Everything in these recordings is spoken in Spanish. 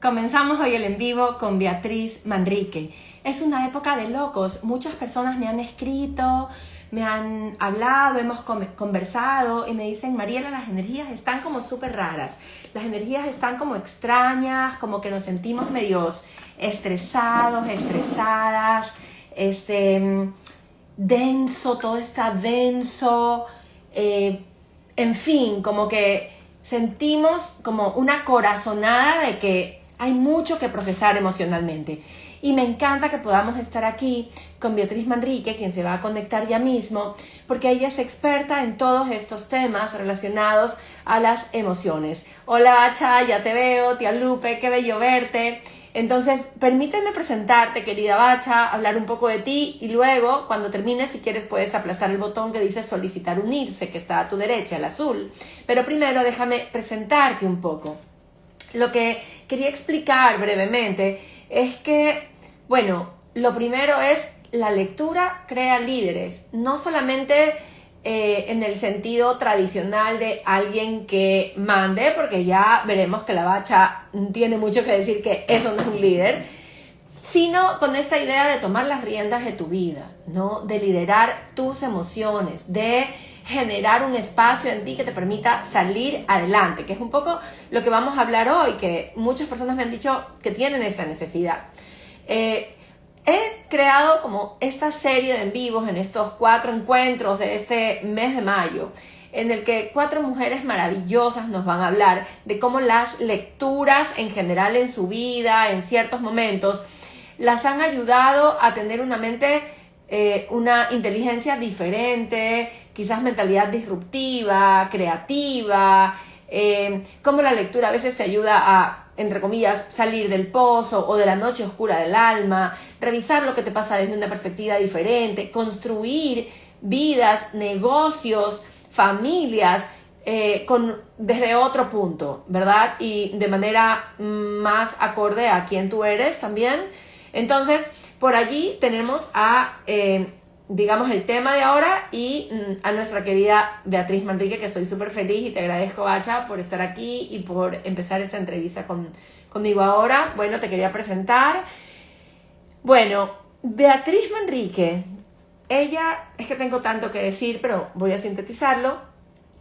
Comenzamos hoy el en vivo con Beatriz Manrique. Es una época de locos. Muchas personas me han escrito, me han hablado, hemos conversado y me dicen: Mariela, las energías están como súper raras. Las energías están como extrañas, como que nos sentimos medios estresados, estresadas, denso, todo está denso. En fin, como que sentimos como una corazonada de que hay mucho que procesar emocionalmente. Y me encanta que podamos estar aquí con Beatriz Manrique, quien se va a conectar ya mismo, porque ella es experta en todos estos temas relacionados a las emociones. Hola, Bacha, ya te veo, tía Lupe, qué bello verte. Entonces, permíteme presentarte, querida Bacha, hablar un poco de ti y luego, cuando termines, si quieres, puedes aplastar el botón que dice solicitar unirse, que está a tu derecha, el azul. Pero primero, déjame presentarte un poco. Lo que quería explicar brevemente es que, bueno, lo primero es la lectura crea líderes, no solamente en el sentido tradicional de alguien que mande, porque ya veremos que la Bacha tiene mucho que decir que eso no es un líder, sino con esta idea de tomar las riendas de tu vida, ¿no? De liderar tus emociones, de generar un espacio en ti que te permita salir adelante, que es un poco lo que vamos a hablar hoy, que muchas personas me han dicho que tienen esta necesidad. He creado como esta serie de en vivos en estos 4 encuentros de este mes de mayo, en el que 4 mujeres maravillosas nos van a hablar de cómo las lecturas en general en su vida, en ciertos momentos, las han ayudado a tener una mente, una inteligencia diferente, quizás mentalidad disruptiva, creativa, cómo la lectura a veces te ayuda a, entre comillas, salir del pozo o de la noche oscura del alma, revisar lo que te pasa desde una perspectiva diferente, construir vidas, negocios, familias, desde otro punto, ¿verdad? Y de manera más acorde a quién tú eres también. Entonces, por allí tenemos a, digamos, el tema de ahora y a nuestra querida Beatriz Manrique, que estoy súper feliz y te agradezco, Bacha, por estar aquí y por empezar esta entrevista conmigo ahora. Bueno, te quería presentar. Bueno, Beatriz Manrique, ella, es que tengo tanto que decir, pero voy a sintetizarlo.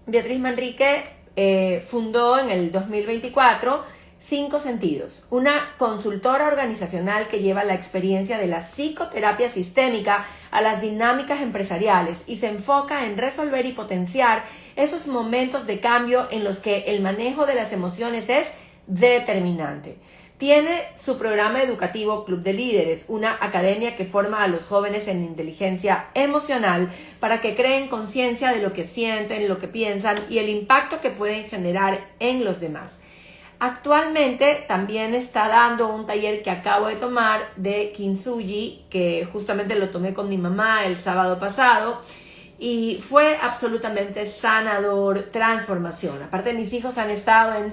Beatriz Manrique fundó en el 2024 Cinco Sentidos, una consultora organizacional que lleva la experiencia de la psicoterapia sistémica a las dinámicas empresariales y se enfoca en resolver y potenciar esos momentos de cambio en los que el manejo de las emociones es determinante. Tiene su programa educativo Club de Líderes, una academia que forma a los jóvenes en inteligencia emocional para que creen conciencia de lo que sienten, lo que piensan y el impacto que pueden generar en los demás. Actualmente también está dando un taller que acabo de tomar de Kintsugi, que justamente lo tomé con mi mamá el sábado pasado y fue absolutamente sanador, transformación. Aparte, mis hijos han estado en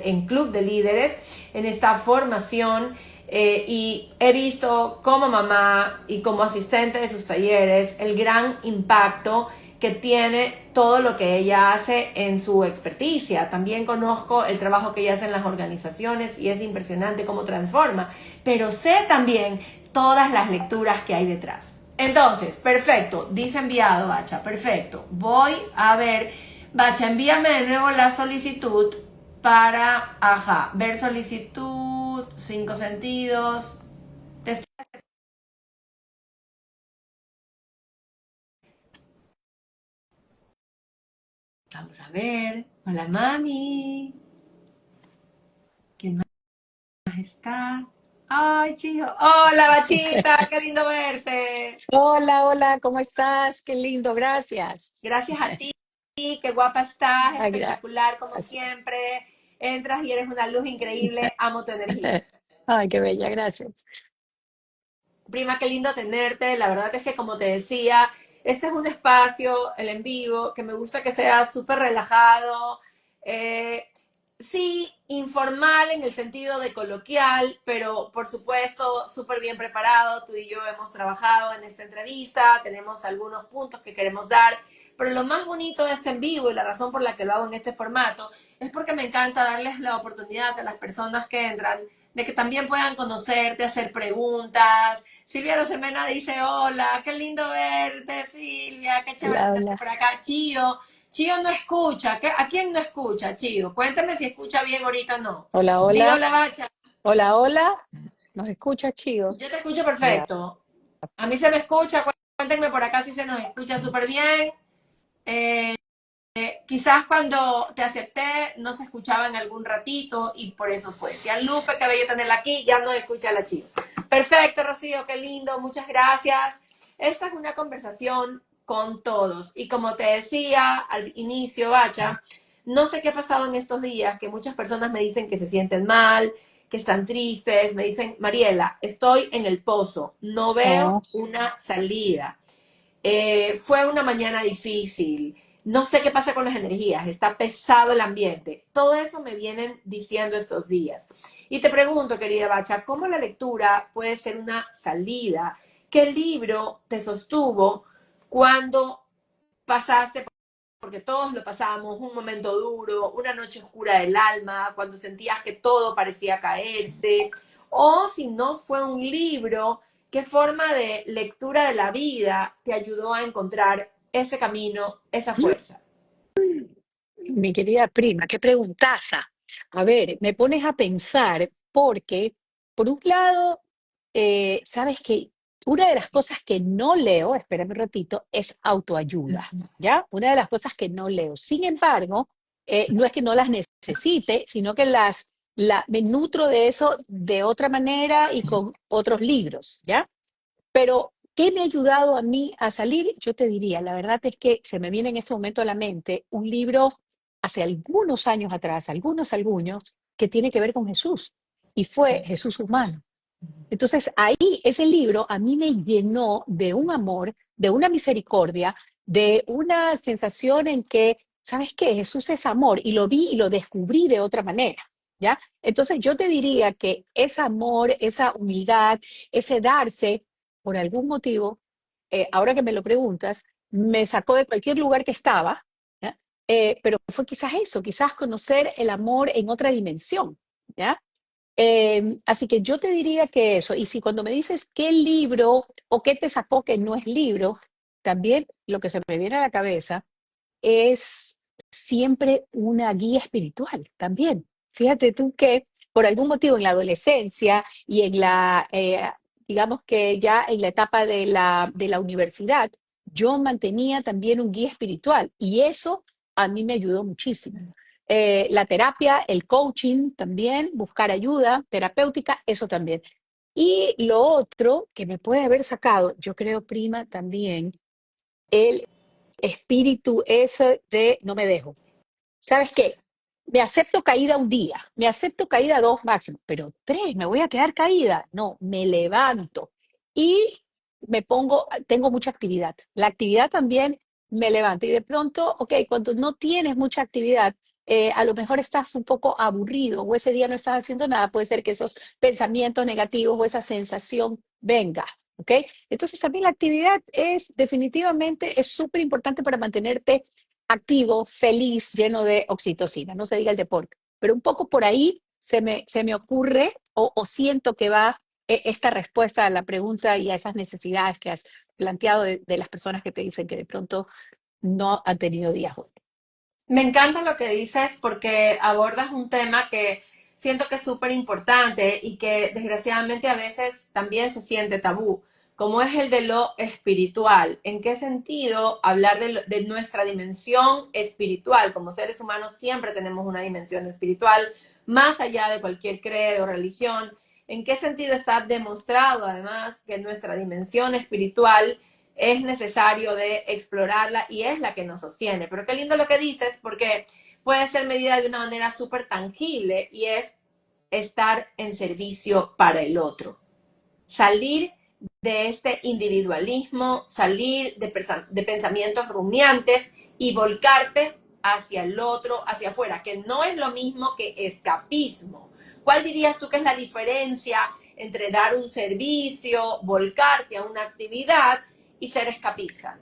en Club de Líderes, en esta formación y he visto como mamá y como asistente de sus talleres el gran impacto que tiene todo lo que ella hace en su experticia. También conozco el trabajo que ella hace en las organizaciones y es impresionante cómo transforma, pero sé también todas las lecturas que hay detrás. Entonces, perfecto, dice enviado, Bacha, perfecto. Voy a ver, Bacha, envíame de nuevo la solicitud para, ver solicitud, 5 sentidos. Vamos a ver. Hola, mami. ¿Quién más está? Ay, chico. Hola, Bachita. Qué lindo verte. Hola, hola, ¿cómo estás? Qué lindo, gracias. Gracias a ti. Qué guapa estás. Ay, Espectacular como gracias. siempre. Entras y eres una luz increíble. Amo tu energía. Ay, qué bella, gracias. Prima, qué lindo tenerte. La verdad es que, como te decía, este es un espacio, el en vivo, que me gusta que sea súper relajado. eh, sí, informal en el sentido de coloquial, pero por supuesto súper bien preparado. Tú y yo hemos trabajado en esta entrevista, tenemos algunos puntos que queremos dar pero lo más bonito de este en vivo y la razón por la que lo hago en este formato es porque me encanta darles la oportunidad a las personas que entran de que también puedan conocerte, hacer preguntas. Silvia Rosemena dice, hola, qué lindo verte, Silvia, qué chévere Hola, tenerte hola. por acá. Chío no escucha. ¿A quién no escucha, Chío? Cuéntame si escucha bien ahorita o no. Hola, Di hola. hola, Bacha. Hola, hola. ¿Nos escucha, Chío? Yo te escucho Ya. perfecto. A mí se me escucha. Cuéntenme por acá si se nos escucha súper bien. Eh, Quizás cuando te acepté no se escuchaba en algún ratito y por eso fue. Ya Lupe, que veía tenerla aquí, ya no escucha la chica. Perfecto, Rocío, qué lindo, muchas gracias. Esta es una conversación con todos. Y como te decía al inicio, Bacha, no sé qué ha pasado en estos días, que muchas personas me dicen que se sienten mal, que están tristes, me dicen, Mariela, estoy en el pozo, no veo Oh, una salida. Fue una mañana difícil, no sé qué pasa con las energías, está pesado el ambiente. Todo eso me vienen diciendo estos días. Y te pregunto, querida Bacha, ¿cómo la lectura puede ser una salida? ¿Qué libro te sostuvo cuando pasaste, porque todos lo pasamos, un momento duro, una noche oscura del alma, cuando sentías que todo parecía caerse? O si no fue un libro, ¿qué forma de lectura de la vida te ayudó a encontrar ese camino, esa fuerza? mi querida prima, qué preguntaza. A ver, me pones a pensar porque, por un lado, sabes que una de las cosas que no leo, espérame un ratito, es autoayuda, ¿ya? Una de las cosas que no leo. Sin embargo, no es que no las necesite, sino que me nutro de eso de otra manera y con otros libros, ¿ya? Pero, ¿qué me ha ayudado a mí a salir? Yo te diría, la verdad es que se me viene en este momento a la mente un libro hace algunos años atrás, algunos, que tiene que ver con Jesús, y fue Jesús humano. Entonces, ahí ese libro a mí me llenó de un amor, de una misericordia, de una sensación en que, ¿sabes qué? Jesús es amor y lo vi y lo descubrí de otra manera, ¿ya? Entonces, yo te diría que ese amor, esa humildad, ese darse, por algún motivo, ahora que me lo preguntas, me sacó de cualquier lugar que estaba, ¿ya? Pero fue quizás eso, quizás conocer el amor en otra dimensión, ¿ya? Así que yo te diría que eso. Y si cuando me dices qué libro o qué te sacó que no es libro, también lo que se me viene a la cabeza es siempre una guía espiritual también. Fíjate tú que por algún motivo en la adolescencia y en digamos que ya en la etapa de la universidad, yo mantenía también un guía espiritual y eso a mí me ayudó muchísimo. La terapia, el coaching también, buscar ayuda terapéutica, eso también. Y lo otro que me puede haber sacado, yo creo, prima, también, el espíritu ese de no me dejo. ¿Sabes qué? Me acepto caída un día, me acepto caída dos máximo, pero tres, me voy a quedar caída. No, me levanto y me pongo, tengo mucha actividad. La actividad también me levanta y de pronto, ok, cuando no tienes mucha actividad, a lo mejor estás un poco aburrido o ese día no estás haciendo nada, puede ser que esos pensamientos negativos o esa sensación venga, ¿ok? Entonces también la actividad es definitivamente, es súper importante para mantenerte activo, feliz, lleno de oxitocina, no se diga el deporte, pero un poco por ahí se me ocurre o siento que va esta respuesta a la pregunta y a esas necesidades que has planteado de las personas que te dicen que de pronto no han tenido días buenos. Me encanta lo que dices porque abordas un tema que siento que es súper importante y que desgraciadamente a veces también se siente tabú, como es el de lo espiritual. ¿En qué sentido hablar de nuestra dimensión espiritual? Como seres humanos siempre tenemos una dimensión espiritual, más allá de cualquier credo o religión. ¿En qué sentido está demostrado además que nuestra dimensión espiritual es necesario de explorarla y es la que nos sostiene? Pero qué lindo lo que dices, porque puede ser medida de una manera súper tangible y es estar en servicio para el otro. Salir de este individualismo, salir de pensamientos rumiantes y volcarte hacia el otro, hacia afuera, que no es lo mismo que escapismo. ¿Cuál dirías tú que es la diferencia entre dar un servicio, volcarte a una actividad y ser escapista?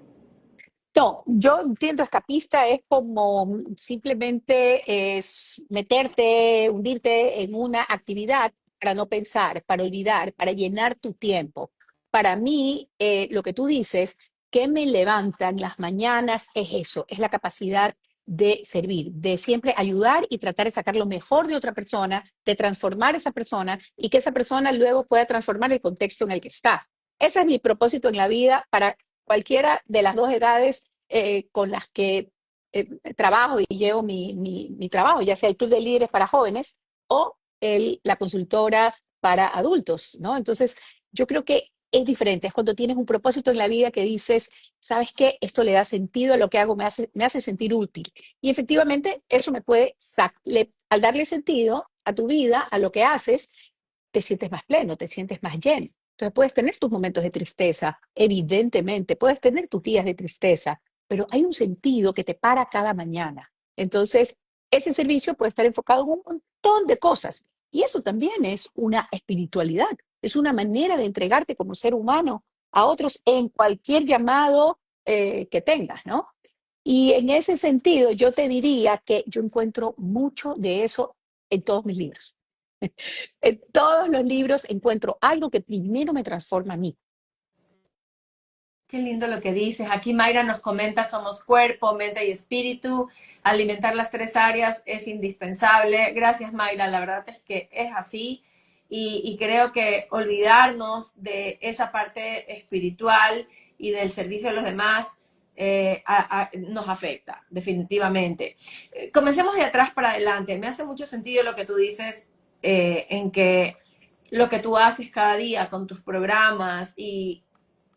No, yo entiendo escapista es como simplemente meterte, hundirte en una actividad para no pensar, para olvidar, para llenar tu tiempo. Para mí, lo que tú dices, que me levanta en las mañanas es eso, es la capacidad de servir, de siempre ayudar y tratar de sacar lo mejor de otra persona, de transformar a esa persona y que esa persona luego pueda transformar el contexto en el que está. Ese es mi propósito en la vida para cualquiera de las dos edades con las que trabajo y llevo mi trabajo, ya sea el club de líderes para jóvenes o la consultora para adultos, ¿no? Entonces, yo creo que es diferente, es cuando tienes un propósito en la vida que dices, ¿sabes qué? Esto le da sentido a lo que hago, me hace sentir útil. Y efectivamente, eso me puede, al darle sentido a tu vida, a lo que haces, te sientes más pleno, te sientes más lleno. Entonces puedes tener tus momentos de tristeza, evidentemente, puedes tener tus días de tristeza, pero hay un sentido que te para cada mañana. Entonces, ese servicio puede estar enfocado en un montón de cosas. Y eso también es una espiritualidad, es una manera de entregarte como ser humano a otros en cualquier llamado que tengas, ¿no? Y en ese sentido, yo te diría que yo encuentro mucho de eso en todos mis libros. En todos los libros encuentro algo que primero me transforma a mí. Qué lindo lo que dices. Aquí Mayra nos comenta, somos cuerpo, mente y espíritu. Alimentar las tres áreas es indispensable. Gracias, Mayra. La verdad es que es así. Y creo que olvidarnos de esa parte espiritual y del servicio a los demás nos afecta, definitivamente. Comencemos de atrás para adelante. Me hace mucho sentido lo que tú dices en que lo que tú haces cada día con tus programas y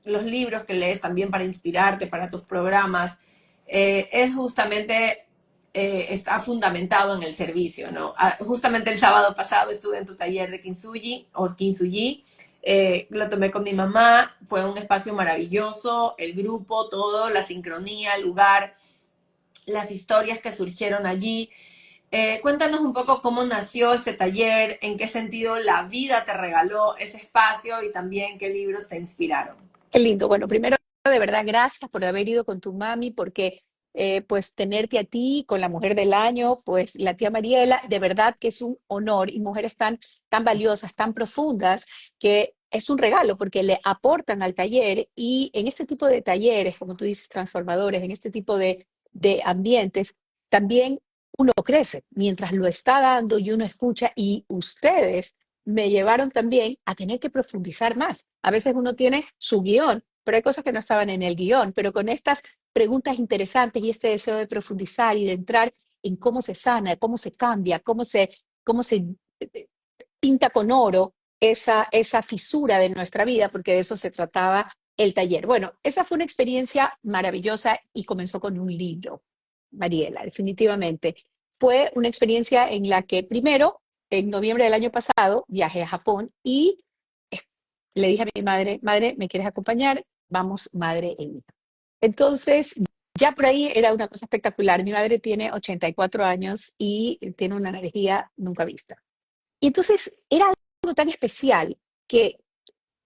los libros que lees también para inspirarte para tus programas, es justamente, está fundamentado en el servicio, ¿no? Justamente el sábado pasado estuve en tu taller de Kintsugi, o Kintsugi, lo tomé con mi mamá, fue un espacio maravilloso, el grupo, todo, la sincronía, el lugar, las historias que surgieron allí. Cuéntanos un poco cómo nació ese taller, en qué sentido la vida te regaló ese espacio y también qué libros te inspiraron. Qué lindo. Bueno, primero, de verdad, gracias por haber ido con tu mami, porque pues tenerte a ti con la mujer del año, pues la tía Mariela, de verdad que es un honor y mujeres tan valiosas, tan profundas, que es un regalo porque le aportan al taller y en este tipo de talleres, como tú dices, transformadores, en este tipo de ambientes, también uno crece mientras lo está dando y uno escucha y ustedes me llevaron también a tener que profundizar más. A veces uno tiene su guión, pero hay cosas que no estaban en el guión, pero con estas preguntas interesantes y este deseo de profundizar y de entrar en cómo se sana, cómo se cambia, cómo se pinta con oro esa fisura de nuestra vida, porque de eso se trataba el taller. Bueno, esa fue una experiencia maravillosa y comenzó con un libro, Mariela, definitivamente. Fue una experiencia en la que primero, en noviembre del año pasado, viajé a Japón y le dije a mi madre, madre, ¿me quieres acompañar? Vamos, madre e hija. Entonces, ya por ahí era una cosa espectacular. Mi madre tiene 84 años y tiene una energía nunca vista. Y entonces era algo tan especial que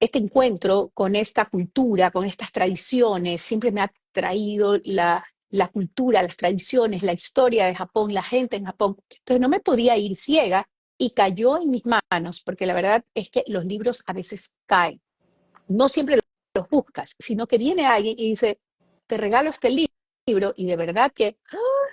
este encuentro con esta cultura, con estas tradiciones, siempre me ha traído la cultura, las tradiciones, la historia de Japón, la gente en Japón. Entonces no me podía ir ciega y cayó en mis manos, porque la verdad es que los libros a veces caen. No siempre los buscas, sino que viene alguien y dice, te regalo este libro y de verdad que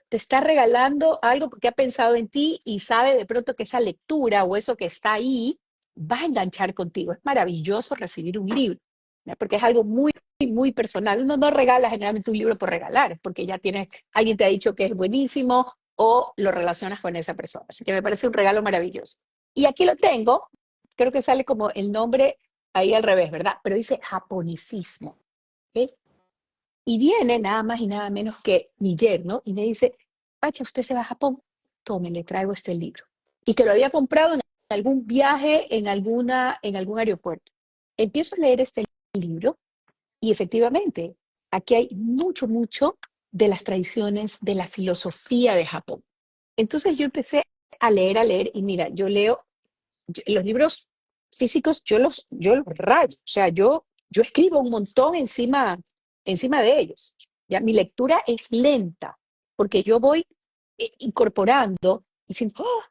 te está regalando algo porque ha pensado en ti y sabe de pronto que esa lectura o eso que está ahí va a enganchar contigo. Es maravilloso recibir un libro, ¿no? Porque es algo muy personal. Uno no regala generalmente un libro por regalar, es porque ya tienes, alguien te ha dicho que es buenísimo o lo relacionas con esa persona. Así que me parece un regalo maravilloso. Y aquí lo tengo, creo que sale como el nombre ahí al revés, ¿verdad? Pero dice japonicismo. ¿Ok? Y viene nada más y nada menos que mi yerno y me dice, Pacha, usted se va a Japón, tome, le traigo este libro. Y que lo había comprado en algún viaje, en algún aeropuerto. Empiezo a leer este libro y efectivamente, aquí hay mucho de las tradiciones, de la filosofía de Japón. Entonces yo empecé a leer y mira, yo leo los libros físicos, yo los rayo, o sea, yo escribo un montón encima de ellos. ¿ya? Mi lectura es lenta, porque yo voy incorporando, diciendo, "Oh,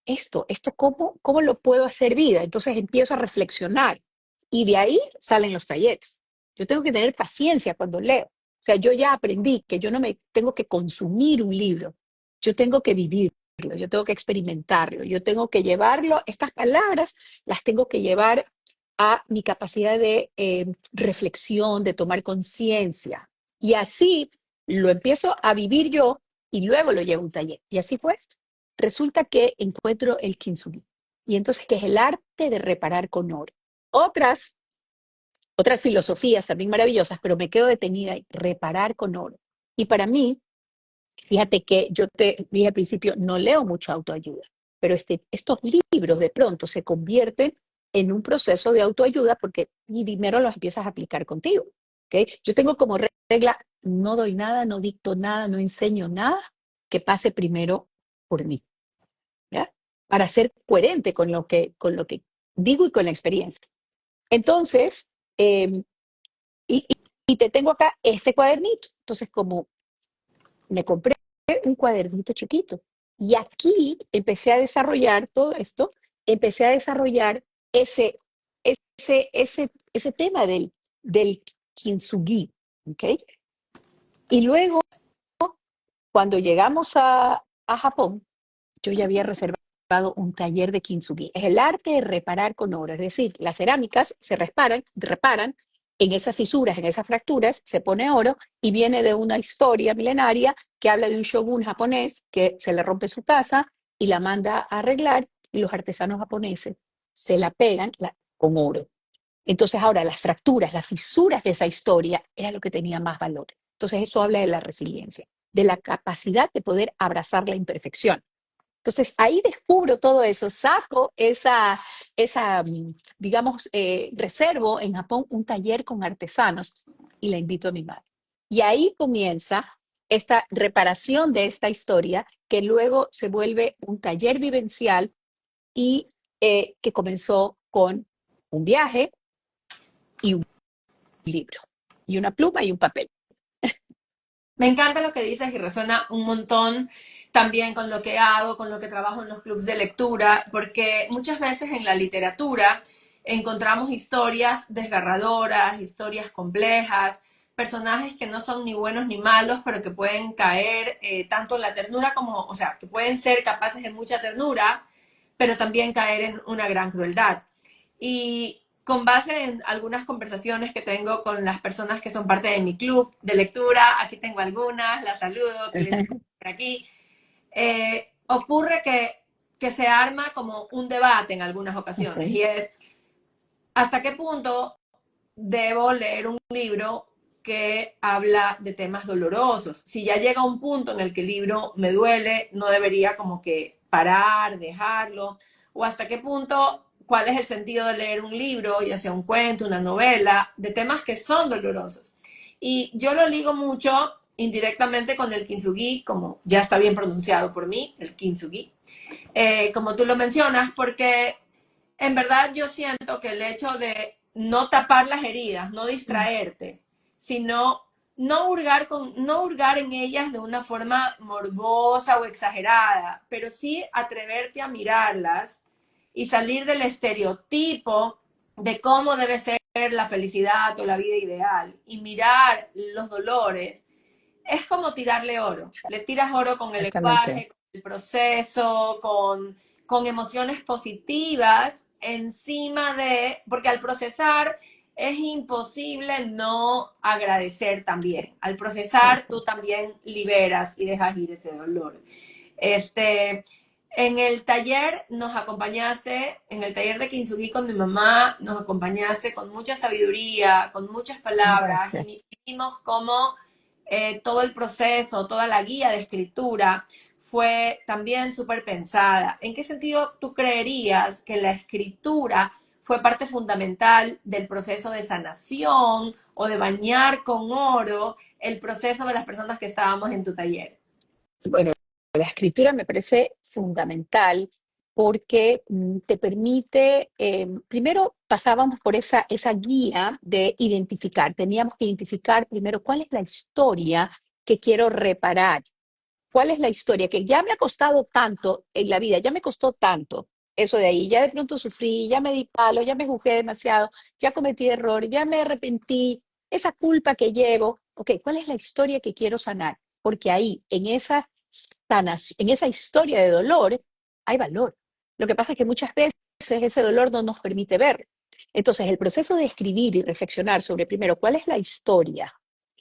esto ¿cómo lo puedo hacer vida?". Entonces empiezo a reflexionar y de ahí salen los talleres. Yo tengo que tener paciencia cuando leo. O sea, yo ya aprendí que yo no me tengo que consumir un libro, yo tengo que vivirlo, yo tengo que experimentarlo, yo tengo que llevarlo, estas palabras las tengo que llevar a mi capacidad de reflexión, de tomar conciencia. Y así lo empiezo a vivir yo y luego lo llevo a un taller. Y así fue esto. Resulta que encuentro el kintsugi. Y entonces, que es el arte de reparar con oro. Otras, otras filosofías también maravillosas, pero me quedo detenida en reparar con oro. Y para mí, fíjate que yo te dije al principio, no leo mucho autoayuda, pero estos libros de pronto se convierten en un proceso de autoayuda porque primero los empiezas a aplicar contigo. ¿Okay? Yo tengo como regla, no doy nada, no dicto nada, no enseño nada que pase primero por mí, ¿ya? Para ser coherente con lo que digo y con la experiencia. Entonces, eh, y, y te tengo acá este cuadernito. Entonces, como me compré un cuadernito chiquito. Y aquí empecé a desarrollar todo esto, empecé a desarrollar ese tema del kintsugi. ¿Ok? Y luego, cuando llegamos a Japón, yo ya había reservado un taller de kintsugi. Es el arte de reparar con oro, es decir, las cerámicas se reparan en esas fisuras, en esas fracturas, se pone oro y viene de una historia milenaria que habla de un shogun japonés que se le rompe su taza y la manda a arreglar y los artesanos japoneses se la pegan con oro. Entonces ahora las fracturas, las fisuras de esa historia era lo que tenía más valor. Entonces eso habla de la resiliencia, de la capacidad de poder abrazar la imperfección. Entonces ahí descubro todo eso, saco digamos, reservo en Japón un taller con artesanos y la invito a mi madre. Y ahí comienza esta reparación de esta historia que luego se vuelve un taller vivencial y que comenzó con un viaje y un libro, y una pluma y un papel. Me encanta lo que dices y resuena un montón también con lo que hago, con lo que trabajo en los clubes de lectura, porque muchas veces en la literatura encontramos historias desgarradoras, historias complejas, personajes que no son ni buenos ni malos, pero que pueden caer tanto en la ternura como, o sea, que pueden ser capaces de mucha ternura, pero también caer en una gran crueldad. Y con base en algunas conversaciones que tengo con las personas que son parte de mi club de lectura, aquí tengo algunas, las saludo, que les por aquí, ocurre que se arma como un debate en algunas ocasiones Okay. y es, ¿hasta qué punto debo leer un libro que habla de temas dolorosos? Si ya llega un punto en el que el libro me duele, no debería como que parar, dejarlo, o hasta qué punto, cuál es el sentido de leer un libro, ya sea un cuento, una novela, de temas que son dolorosos. Y yo lo ligo mucho indirectamente con el kintsugi, como ya está bien pronunciado por mí, el kintsugi, como tú lo mencionas, porque en verdad yo siento que el hecho de no tapar las heridas, no distraerte, sino no hurgar en ellas de una forma morbosa o exagerada, pero sí atreverte a mirarlas y salir del estereotipo de cómo debe ser la felicidad o la vida ideal y mirar los dolores es como tirarle oro. Le tiras oro con el Exactamente. lenguaje, con el proceso, con emociones positivas encima de, porque al procesar es imposible no agradecer también. Al procesar tú también liberas y dejas ir ese dolor. Este, en el taller nos acompañaste, en el taller de Kintsugi con mi mamá, nos acompañaste con mucha sabiduría, con muchas palabras y Gracias. vimos cómo todo el proceso, toda la guía de escritura fue también súper pensada. ¿En qué sentido tú creerías que la escritura fue parte fundamental del proceso de sanación o de bañar con oro el proceso de las personas que estábamos en tu taller? Bueno, la escritura me parece fundamental porque te permite, primero pasábamos por esa guía de identificar, teníamos que identificar primero cuál es la historia que quiero reparar. ¿Cuál es la historia? Que ya me ha costado tanto en la vida, ya me costó tanto eso de ahí, ya de pronto sufrí, ya me di palo, ya me juzgué demasiado, ya cometí error, ya me arrepentí, esa culpa que llevo, ok, ¿cuál es la historia que quiero sanar? Porque ahí, en esa historia de dolor, hay valor. Lo que pasa es que muchas veces ese dolor no nos permite ver. Entonces, el proceso de escribir y reflexionar sobre primero cuál es la historia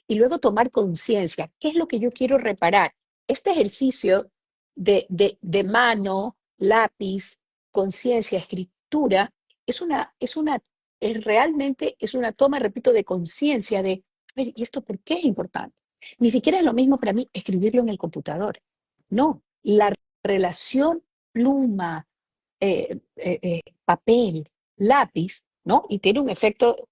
y luego tomar conciencia, qué es lo que yo quiero reparar. Este ejercicio de mano, lápiz, conciencia, escritura, realmente es una toma, repito, de conciencia de, a ver, ¿y esto por qué es importante? Ni siquiera es lo mismo para mí escribirlo en el computador. No, la relación pluma, papel, lápiz, ¿no? Y tiene un efecto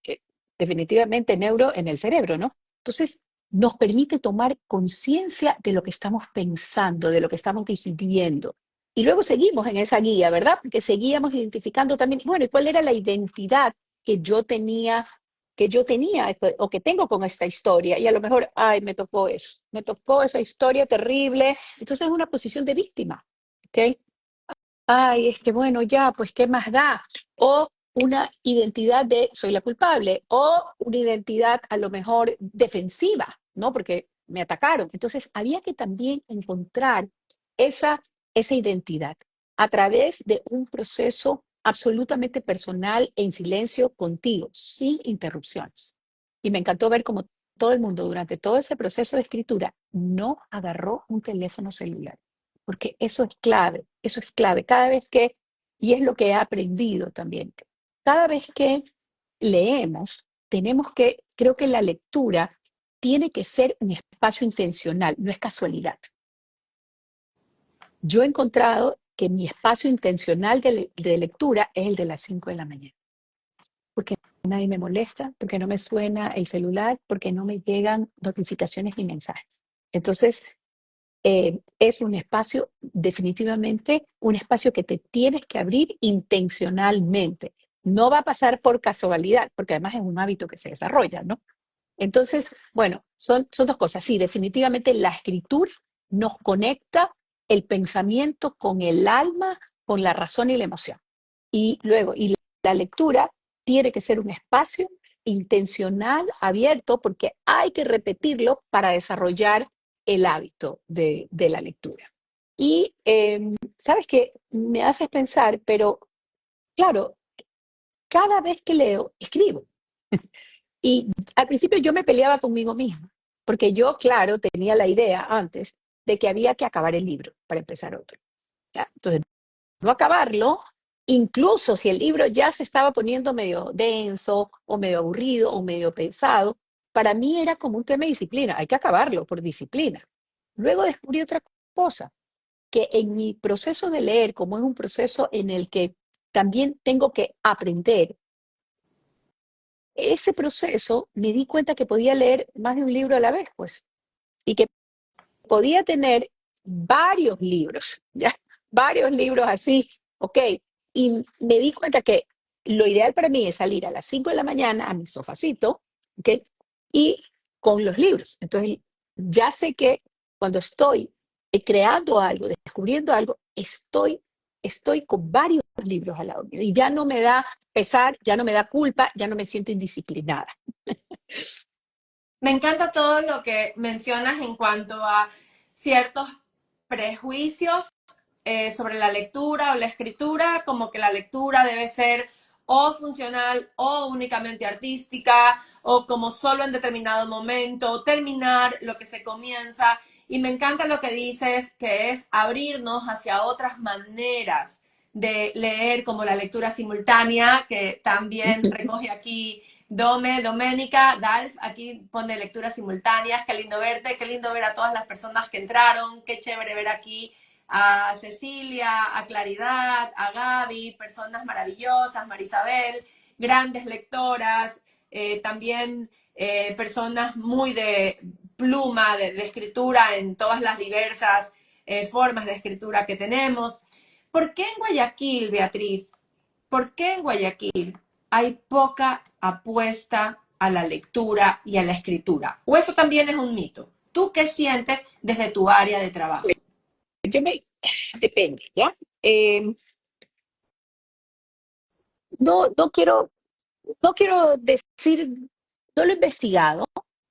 definitivamente neuro en el cerebro, ¿no? Entonces, nos permite tomar conciencia de lo que estamos pensando, de lo que estamos digiriendo. Y luego seguimos en esa guía, ¿verdad? Porque seguíamos identificando también, bueno, ¿y cuál era la identidad que yo tenía o que tengo con esta historia? Y a lo mejor, ay, me tocó eso, me tocó esa historia terrible. Entonces es una posición de víctima, ¿ok? Ay, es que bueno, ya, pues, ¿qué más da? O una identidad de soy la culpable, o una identidad a lo mejor defensiva, ¿no? Porque me atacaron. Entonces, había que también encontrar esa, esa identidad a través de un proceso absolutamente personal en silencio contigo, sin interrupciones. Y me encantó ver cómo todo el mundo durante todo ese proceso de escritura no agarró un teléfono celular porque eso es clave. Cada vez que, y es lo que he aprendido también, cada vez que leemos, creo que la lectura tiene que ser un espacio intencional, no es casualidad. Yo he encontrado que mi espacio intencional de lectura es el de las 5 de la mañana, porque nadie me molesta, porque no me suena el celular, porque no me llegan notificaciones ni mensajes. Entonces, es un espacio, definitivamente, un espacio que te tienes que abrir intencionalmente. No va a pasar por casualidad, porque además es un hábito que se desarrolla, ¿no? Entonces, bueno, son dos cosas. Sí, definitivamente la escritura nos conecta el pensamiento con el alma, con la razón y la emoción. Y la lectura tiene que ser un espacio intencional, abierto, porque hay que repetirlo para desarrollar el hábito de la lectura. Y sabes que me haces pensar, pero claro, cada vez que leo, escribo. Y al principio yo me peleaba conmigo misma, porque yo, claro, tenía la idea antes de que había que acabar el libro para empezar otro. ¿Ya? Entonces, no acabarlo, incluso si el libro ya se estaba poniendo medio denso o medio aburrido o medio pesado, para mí era como un tema de disciplina, hay que acabarlo por disciplina. Luego descubrí otra cosa, que en mi proceso de leer, como es un proceso en el que también tengo que aprender, ese proceso me di cuenta que podía leer más de un libro a la vez, pues, y que podía tener varios libros, ¿ya? Varios libros así, ¿ok? Y me di cuenta que lo ideal para mí es salir a las 5 de la mañana a mi sofacito, ¿ok? Y con los libros. Entonces, ya sé que cuando estoy creando algo, descubriendo algo, estoy con varios libros al lado mío y ya no me da pesar, ya no me da culpa, ya no me siento indisciplinada. Me encanta todo lo que mencionas en cuanto a ciertos prejuicios sobre la lectura o la escritura, como que la lectura debe ser o funcional o únicamente artística, o como solo en determinado momento, terminar lo que se comienza. Y me encanta lo que dices, que es abrirnos hacia otras maneras de leer, como la lectura simultánea, que también recoge aquí Doménica, Dalf, aquí pone lecturas simultáneas, qué lindo verte, qué lindo ver a todas las personas que entraron, qué chévere ver aquí a Cecilia, a Claridad, a Gaby, personas maravillosas, Marisabel, grandes lectoras, también personas muy de pluma, de escritura en todas las diversas formas de escritura que tenemos. ¿Por qué en Guayaquil, Beatriz? ¿Por qué en Guayaquil hay poca apuesta a la lectura y a la escritura? ¿O eso también es un mito? ¿Tú qué sientes desde tu área de trabajo? Yo me, depende, ¿ya? Eh, no quiero, no quiero decir, no lo he investigado,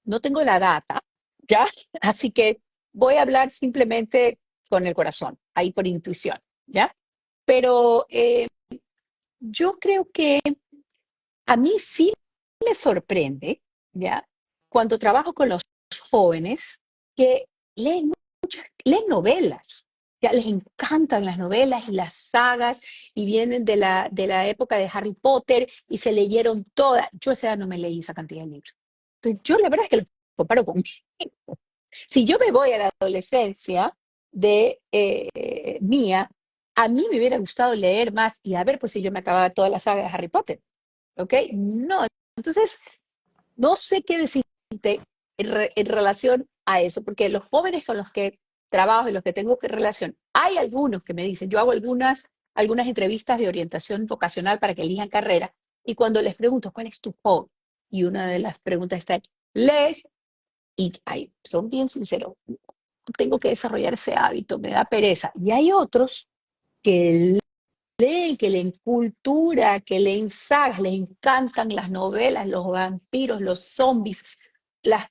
no tengo la data, ¿ya? Así que voy a hablar simplemente con el corazón, ahí por intuición, ¿ya? Pero yo creo que a mí sí me sorprende, ¿ya? Cuando trabajo con los jóvenes que leen leen novelas. Ya les encantan las novelas y las sagas y vienen de la época de Harry Potter y se leyeron todas. Yo a esa edad no me leí esa cantidad de libros. Entonces, yo la verdad es que lo comparo con... Si yo me voy a la adolescencia de mía, a mí me hubiera gustado leer más y a ver, pues si yo me acababa toda la saga de Harry Potter, ¿ok? No, entonces no sé qué decirte en relación a eso, porque los jóvenes con los que trabajo y los que tengo que relación, hay algunos que me dicen, yo hago algunas entrevistas de orientación vocacional para que elijan carrera, y cuando les pregunto, ¿cuál es tu hobby? Y una de las preguntas está, ¿lees? Y ay, son bien sinceros, tengo que desarrollar ese hábito, me da pereza. Y hay otros que leen, que leen cultura, que leen sagas, les encantan las novelas, los vampiros, los zombies, las,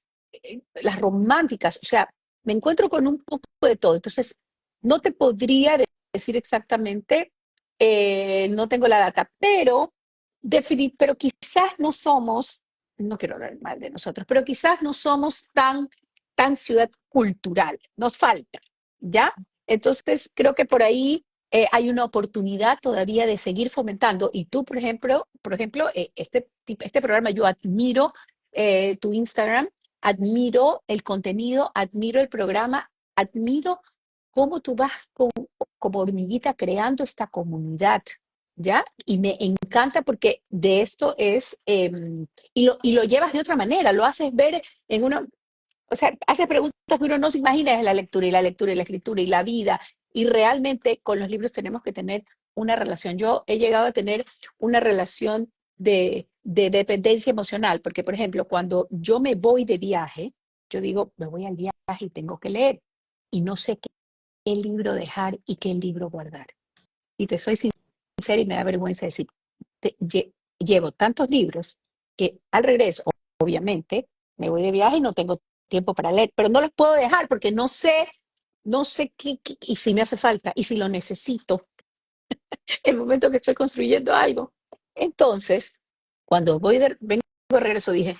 las románticas, o sea, me encuentro con un poco de todo. Entonces, no te podría decir exactamente, no tengo la data, pero, pero quizás no somos, no quiero hablar mal de nosotros, pero quizás no somos tan ciudad cultural, nos falta, ¿ya? Entonces, creo que por ahí hay una oportunidad todavía de seguir fomentando. Y tú, por ejemplo, este programa yo admiro tu Instagram, admiro el contenido, admiro el programa, admiro cómo tú vas como hormiguita creando esta comunidad, ¿ya? Y me encanta porque de esto y lo llevas de otra manera, lo haces ver en una, o sea, haces preguntas que uno no se imagina es la lectura y la lectura y la escritura y la vida. Y realmente con los libros tenemos que tener una relación. Yo he llegado a tener una relación de dependencia emocional, porque por ejemplo, cuando yo me voy de viaje, yo digo, me voy al viaje y tengo que leer. Y no sé qué libro dejar y qué libro guardar. Y te soy sincera y me da vergüenza decir, llevo tantos libros que al regreso, obviamente, me voy de viaje y no tengo tiempo para leer, pero no los puedo dejar porque no sé y si me hace falta y si lo necesito el momento que estoy construyendo algo. Entonces, cuando vengo de regreso, dije,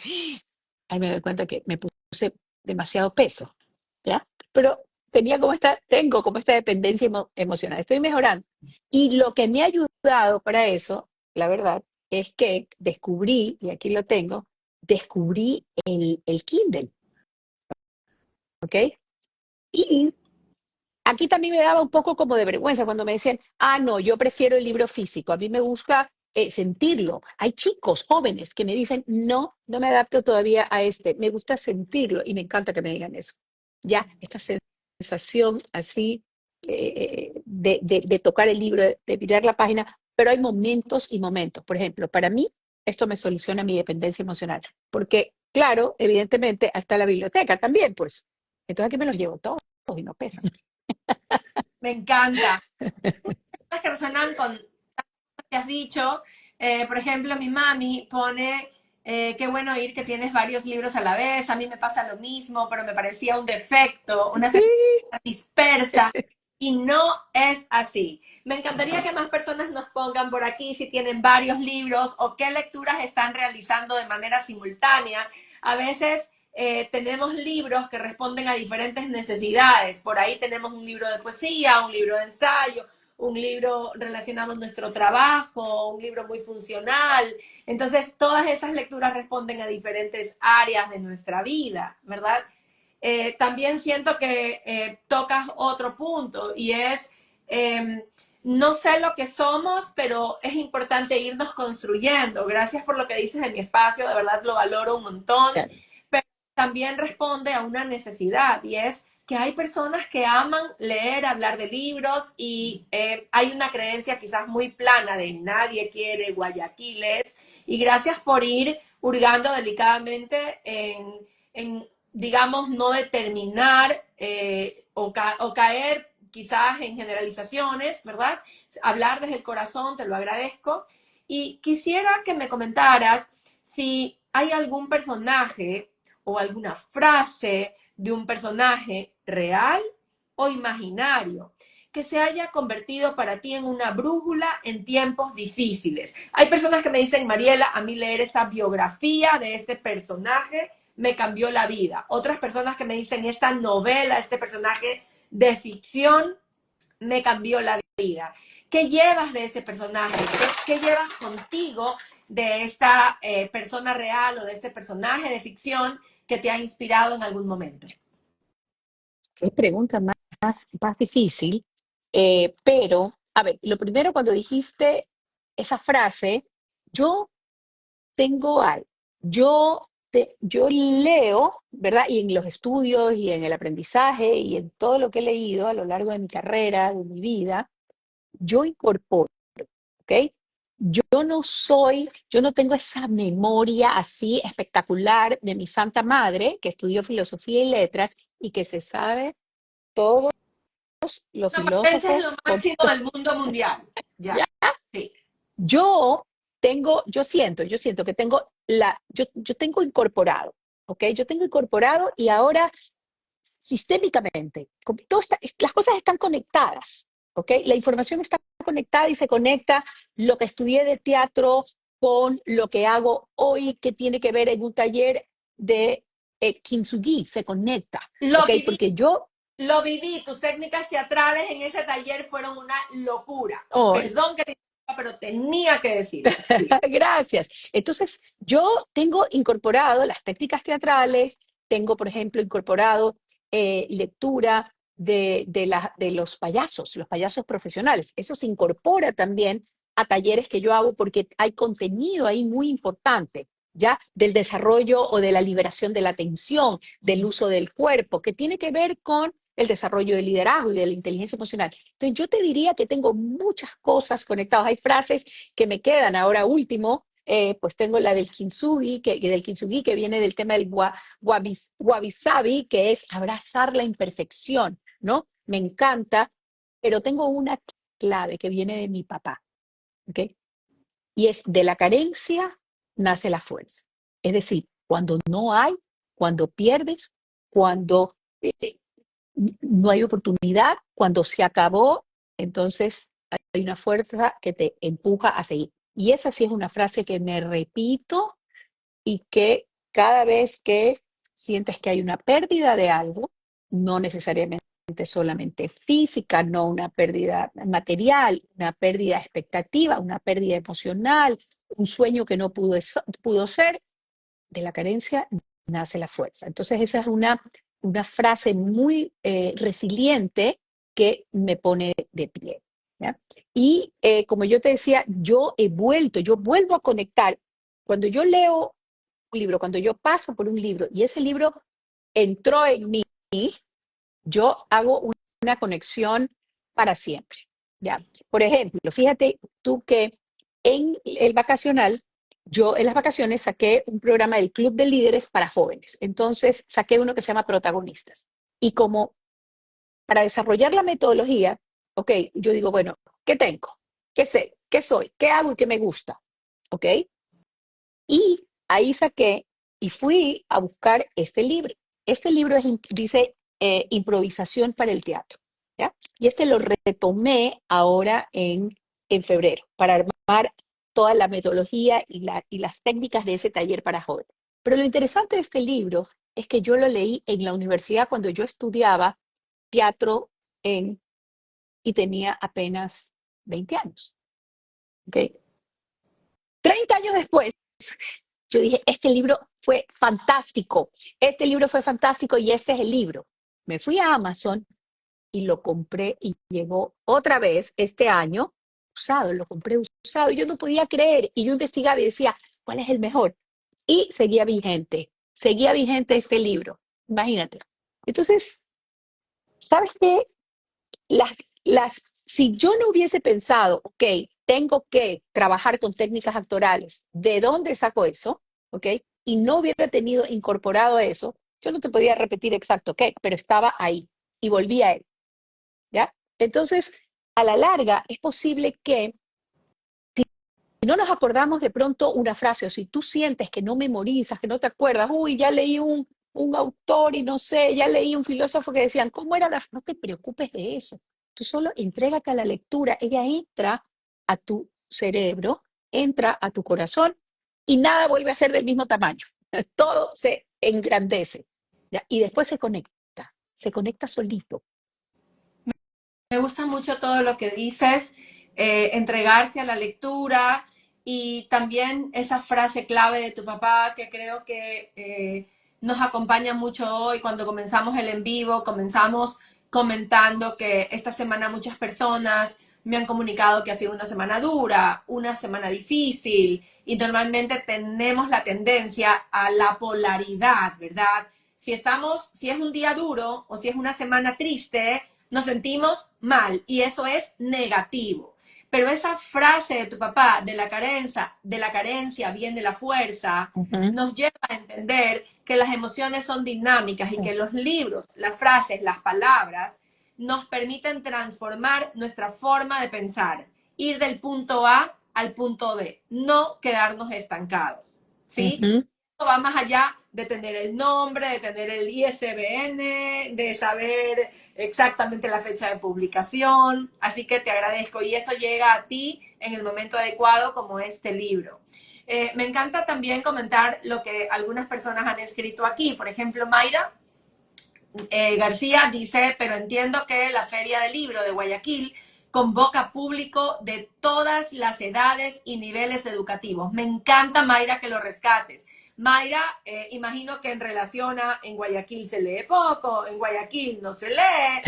ahí me doy cuenta que me puse demasiado peso, ¿ya? Pero tengo como esta dependencia emocional, estoy mejorando. Y lo que me ha ayudado para eso, la verdad, es que descubrí, y aquí lo tengo, descubrí el Kindle, ¿ok? Y aquí también me daba un poco como de vergüenza cuando me decían, no, yo prefiero el libro físico, a mí me gusta sentirlo. Hay chicos jóvenes que me dicen, no, no me adapto todavía a me gusta sentirlo y me encanta que me digan eso. Ya, esta sensación así de tocar el libro, de mirar la página, pero hay momentos y momentos. Por ejemplo, para mí, esto me soluciona mi dependencia emocional, porque, claro, evidentemente, hasta la biblioteca también, pues. Entonces aquí me los llevo todos y no pesan. Me encanta. Las que resuenan con lo que has dicho. Por ejemplo, mi mami pone, qué bueno oír que tienes varios libros a la vez. A mí me pasa lo mismo, pero me parecía un defecto, una Sí, sensación dispersa. Y no es así. Me encantaría que más personas nos pongan por aquí si tienen varios libros o qué lecturas están realizando de manera simultánea. A veces tenemos libros que responden a diferentes necesidades. Por ahí tenemos un libro de poesía, un libro de ensayo, un libro relacionado con nuestro trabajo, un libro muy funcional. Entonces, todas esas lecturas responden a diferentes áreas de nuestra vida, ¿verdad? También siento que tocas otro punto y es, no sé lo que somos, pero es importante irnos construyendo. Gracias por lo que dices de mi espacio, de verdad lo valoro un montón, claro, pero también responde a una necesidad y es que hay personas que aman leer, hablar de libros y hay una creencia quizás muy plana de nadie quiere Guayaquiles y gracias por ir hurgando delicadamente digamos, no determinar o caer quizás en generalizaciones, ¿verdad? Hablar desde el corazón, te lo agradezco. Y quisiera que me comentaras si hay algún personaje o alguna frase de un personaje real o imaginario que se haya convertido para ti en una brújula en tiempos difíciles. Hay personas que me dicen, Mariela, a mí leer esta biografía de este personaje me cambió la vida. Otras personas que me dicen, esta novela, este personaje de ficción me cambió la vida. ¿Qué llevas de ese personaje? ¿Qué llevas contigo de esta persona real o de este personaje de ficción que te ha inspirado en algún momento? Qué pregunta más difícil. Pero, a ver, lo primero cuando dijiste esa frase, yo tengo algo. Yo leo, ¿verdad? Y en los estudios y en el aprendizaje y en todo lo que he leído a lo largo de mi carrera, de mi vida, yo incorporo, ¿ok? Yo no tengo esa memoria así espectacular de mi santa madre, que estudió filosofía y letras y que se sabe todos los Una potencia es filósofos lo máximo del mundo mundial. ¿ya? Ya, sí. Yo yo siento que tengo yo tengo incorporado, ¿ok? Yo tengo incorporado y ahora sistémicamente, las cosas están conectadas, ¿ok? La información está conectada y se conecta lo que estudié de teatro con lo que hago hoy, que tiene que ver en un taller de kintsugi, se conecta, Lo ¿ok? viví, Porque yo, lo viví. Tus técnicas teatrales en ese taller fueron una locura. oh, Perdón que te diga, pero tenía que decirlo. Sí. gracias. Entonces, yo tengo incorporado las técnicas teatrales, tengo, por ejemplo, incorporado lectura de los payasos profesionales. Eso se incorpora también a talleres que yo hago porque hay contenido ahí muy importante, ya del desarrollo o de la liberación de la tensión, del uso del cuerpo, que tiene que ver con el desarrollo del liderazgo y de la inteligencia emocional. Entonces, yo te diría que tengo muchas cosas conectadas. Hay frases que me quedan. Ahora último, pues tengo la del kintsugi, que viene del tema del wabi sabi, que es abrazar la imperfección, ¿no? Me encanta, pero tengo una clave que viene de mi papá, ¿ok? Y es de la carencia nace la fuerza. Es decir, cuando no hay, cuando pierdes, cuando no hay oportunidad, cuando se acabó, entonces hay una fuerza que te empuja a seguir. Y esa sí es una frase que me repito y que cada vez que sientes que hay una pérdida de algo, no necesariamente solamente física, no una pérdida material, una pérdida expectativa, una pérdida emocional, un sueño que no pudo ser, de la carencia nace la fuerza. Entonces esa es una frase muy resiliente que me pone de pie. ¿Ya? Y como yo te decía, yo vuelvo a conectar. Cuando yo leo un libro, cuando yo paso por un libro y ese libro entró en mí, yo hago una conexión para siempre. ¿Ya? Por ejemplo, fíjate tú que en el vacacional, yo en las vacaciones saqué un programa del Club de Líderes para jóvenes. Entonces saqué uno que se llama Protagonistas. Y como para desarrollar la metodología, ok, yo digo, bueno, ¿qué tengo? ¿Qué sé? ¿Qué soy? ¿Qué hago y qué me gusta? ¿Ok? Y ahí saqué y fui a buscar este libro. Este libro dice Improvisación para el teatro. ¿Ya? Y este lo retomé ahora en febrero para armar toda la metodología y las técnicas de ese taller para jóvenes. Pero lo interesante de este libro es que yo lo leí en la universidad cuando yo estudiaba teatro en, y tenía apenas 20 años. ¿Okay? 30 años después, yo dije, este libro fue fantástico y este es el libro. Me fui a Amazon y lo compré y llegó otra vez este año usado, lo compré usado. Yo no podía creer y yo investigaba y decía, ¿cuál es el mejor? Y seguía vigente este libro, imagínate. Entonces, ¿Sabes qué? Las, si yo no hubiese pensado, ok, tengo que trabajar con técnicas actorales, ¿de dónde saco eso? ¿Ok? Y no hubiera tenido incorporado eso, yo no te podía repetir exacto qué, pero estaba ahí y volví a él, ¿ya? Entonces, a la larga, es posible que si no nos acordamos de pronto una frase, o si tú sientes que no memorizas, que no te acuerdas, uy, ya leí un autor y no sé, ya leí un filósofo que decían, ¿cómo era la? No te preocupes de eso. Tú solo entrégate a la lectura, ella entra a tu cerebro, entra a tu corazón y nada vuelve a ser del mismo tamaño. Todo se engrandece, ¿ya? Y después se conecta solito. Me gusta mucho todo lo que dices, entregarse a la lectura y también esa frase clave de tu papá que creo que nos acompaña mucho hoy cuando comenzamos el en vivo, comenzamos comentando que esta semana muchas personas me han comunicado que ha sido una semana dura, una semana difícil y normalmente tenemos la tendencia a la polaridad, ¿verdad? Si es un día duro o si es una semana triste, nos sentimos mal y eso es negativo. Pero esa frase de tu papá, de la carencia viene la fuerza, Ujú. nos lleva a entender que las emociones son dinámicas y Sí. que los libros, las frases, las palabras nos permiten transformar nuestra forma de pensar, ir del punto A al punto B, no quedarnos estancados, ¿sí? Ujú. Va más allá de tener el nombre, de tener el ISBN, de saber exactamente la fecha de publicación. Así que te agradezco y eso llega a ti en el momento adecuado como este libro. Me encanta también comentar lo que algunas personas han escrito aquí. Por ejemplo, Mayra García dice, pero entiendo que la Feria del Libro de Guayaquil convoca público de todas las edades y niveles educativos. Me encanta, Mayra, que lo rescates. Mayra, imagino que en relación a en Guayaquil se lee poco, en Guayaquil no se lee,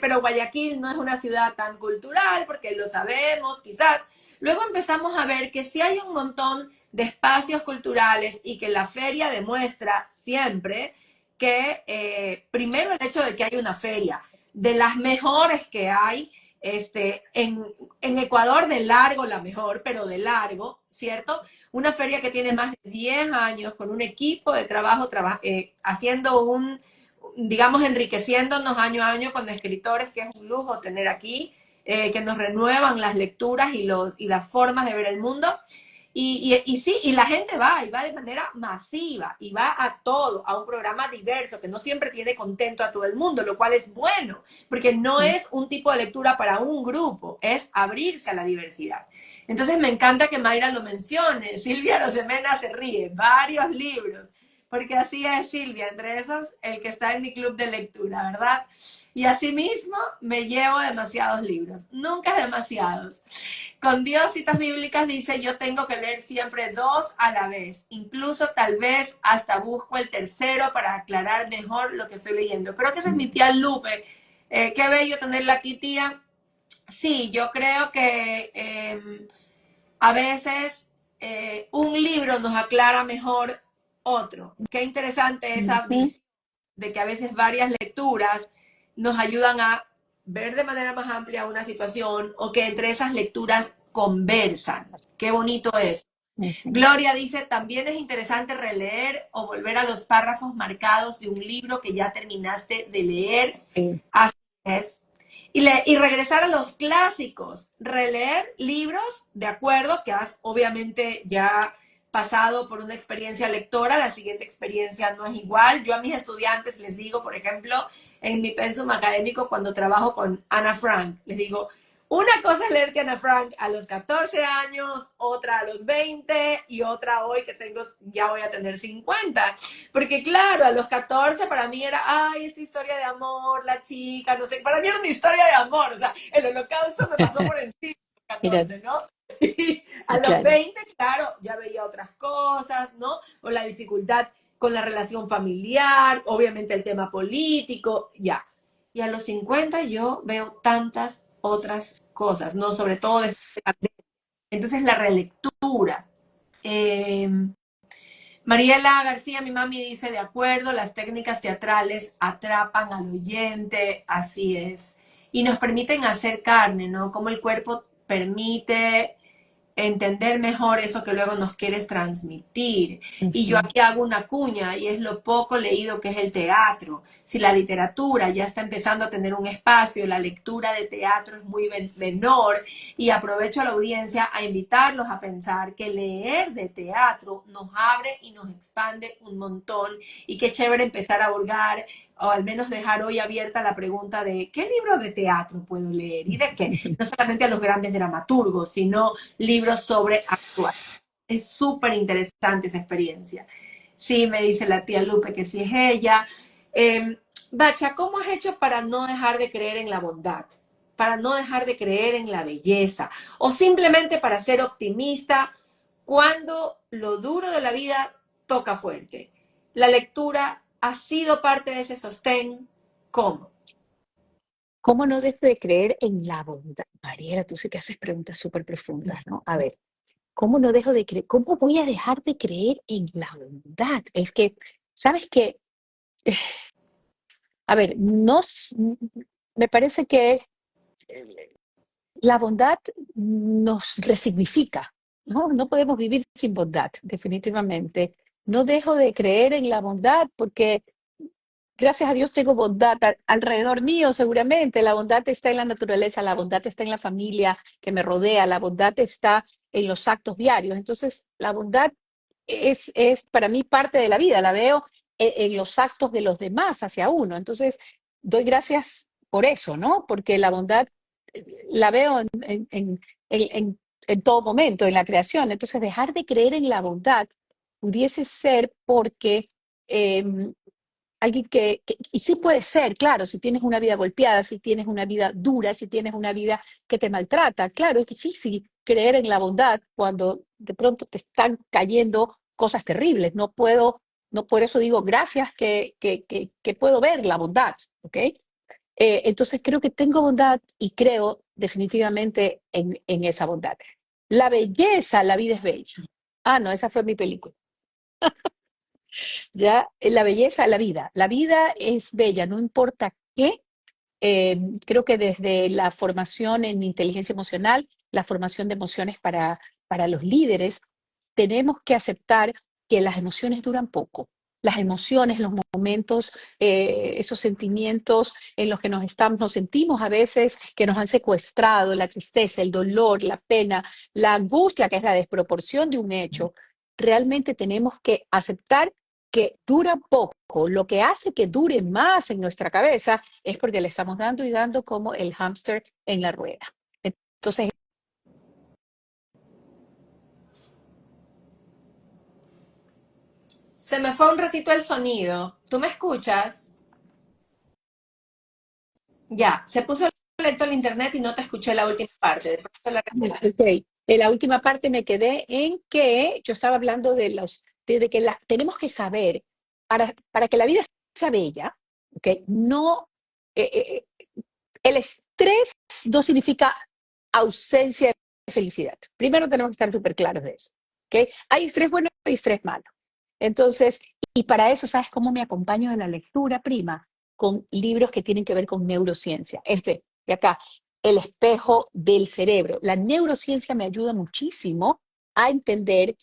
pero Guayaquil no es una ciudad tan cultural, porque lo sabemos, quizás. Luego empezamos a ver que sí hay un montón de espacios culturales y que la feria demuestra siempre que, primero, el hecho de que hay una feria, de las mejores que hay, en Ecuador de largo la mejor, pero de largo, ¿cierto? Una feria que tiene más de 10 años con un equipo de trabajo haciendo digamos, enriqueciéndonos año a año con escritores, que es un lujo tener aquí, que nos renuevan las lecturas y las formas de ver el mundo. Y sí, y la gente va, y va de manera masiva, y va a todo, a un programa diverso, que no siempre tiene contento a todo el mundo, lo cual es bueno, porque no es un tipo de lectura para un grupo, es abrirse a la diversidad. Entonces me encanta que Mayra lo mencione, Silvia Rosemena se ríe, varios libros, porque así es Silvia, entre esos el que está en mi club de lectura, ¿verdad? Y asimismo me llevo demasiados libros, nunca demasiados. Con Dios, citas bíblicas dice, yo tengo que leer siempre dos a la vez, incluso tal vez hasta busco el tercero para aclarar mejor lo que estoy leyendo. Creo que esa es mi tía Lupe. Qué bello tenerla aquí, tía. Sí, yo creo que a veces un libro nos aclara mejor otro. Qué interesante esa Ujú. visión de que a veces varias lecturas nos ayudan a ver de manera más amplia una situación o que entre esas lecturas conversan. Qué bonito es. Ujú. Gloria dice, también es interesante releer o volver a los párrafos marcados de un libro que ya terminaste de leer. Sí. Así es. Y regresar a los clásicos, releer libros, de acuerdo, que has obviamente ya pasado por una experiencia lectora, la siguiente experiencia no es igual. Yo a mis estudiantes les digo, por ejemplo, en mi pensum académico, cuando trabajo con Ana Frank, les digo, una cosa es leerte Ana Frank a los 14 años, otra a los 20 y otra hoy que tengo, ya voy a tener 50. Porque claro, a los 14 para mí era, ay, esta historia de amor, la chica, no sé, para mí era una historia de amor, o sea, el holocausto me pasó por encima a los Mira, 14, ¿no? Y a los claro. 20, claro, ya veía otras cosas, ¿no? O la dificultad con la relación familiar, obviamente el tema político, ya. Y a los 50 yo veo tantas otras cosas, ¿no? Sobre todo después de la... Entonces la relectura. Eh, Mariela García, mi mami dice, de acuerdo, las técnicas teatrales atrapan al oyente, así es, y nos permiten hacer carne, ¿no? Como el cuerpo permite entender mejor eso que luego nos quieres transmitir. Y yo Ujú. aquí hago una cuña y es lo poco leído que es el teatro. Si la literatura ya está empezando a tener un espacio, la lectura de teatro es muy menor y aprovecho a la audiencia a invitarlos a pensar que leer de teatro nos abre y nos expande un montón y qué chévere empezar a hurgar o al menos dejar hoy abierta la pregunta de ¿qué libro de teatro puedo leer? Y de qué, no solamente a los grandes dramaturgos, sino libros sobre actuar. Es súper interesante esa experiencia. Sí, me dice la tía Lupe que sí es ella. Bacha, ¿cómo has hecho para no dejar de creer en la bondad? Para no dejar de creer en la belleza. O simplemente para ser optimista cuando lo duro de la vida toca fuerte. La lectura ha sido parte de ese sostén. ¿Cómo? ¿Cómo no dejo de creer en la bondad? Mariela, tú sí que haces preguntas súper profundas, ¿no? A ver, ¿cómo no dejo de creer? ¿Cómo voy a dejar de creer en la bondad? Es que, ¿sabes qué? A ver, me parece que eh, la bondad nos resignifica, ¿no? No podemos vivir sin bondad, definitivamente. No dejo de creer en la bondad porque gracias a Dios tengo bondad alrededor mío, seguramente. La bondad está en la naturaleza, la bondad está en la familia que me rodea, la bondad está en los actos diarios. Entonces, la bondad es para mí parte de la vida, la veo en los actos de los demás hacia uno. Entonces, doy gracias por eso, ¿no? Porque la bondad la veo en todo momento, en la creación. Entonces, dejar de creer en la bondad pudiese ser porque em, alguien y sí puede ser, claro, si tienes una vida golpeada, si tienes una vida dura, si tienes una vida que te maltrata, claro, es difícil creer en la bondad cuando de pronto te están cayendo cosas terribles. No puedo, no por eso digo gracias que puedo ver la bondad, ¿ok? Entonces creo que tengo bondad y creo definitivamente en esa bondad. La belleza, la vida es bella. Ah, no, esa fue mi película. Ya, la belleza, la vida. La vida es bella, no importa qué. Creo que desde la formación en inteligencia emocional, la formación de emociones para los líderes, tenemos que aceptar que las emociones duran poco. Las emociones, los momentos, esos sentimientos en los que nos sentimos a veces que nos han secuestrado, la tristeza, el dolor, la pena, la angustia, que es la desproporción de un hecho, realmente tenemos que aceptar que dura poco. Lo que hace que dure más en nuestra cabeza es porque le estamos dando y dando como el hámster en la rueda. Entonces, Se me fue un ratito el sonido. ¿Tú me escuchas? Ya, se puso lento el internet y no te escuché la última parte. De pronto la repito. ok, en la última parte me quedé en que yo estaba hablando de que tenemos que saber, para que la vida sea bella, ¿ok? No, eh, el estrés no significa ausencia de felicidad. Primero tenemos que estar súper claros de eso, ¿ok? Hay estrés bueno y estrés malo. Entonces, y para eso, ¿sabes cómo me acompaño de la lectura, prima? Con libros que tienen que ver con neurociencia. Este de acá, El espejo del cerebro. La neurociencia me ayuda muchísimo a entender,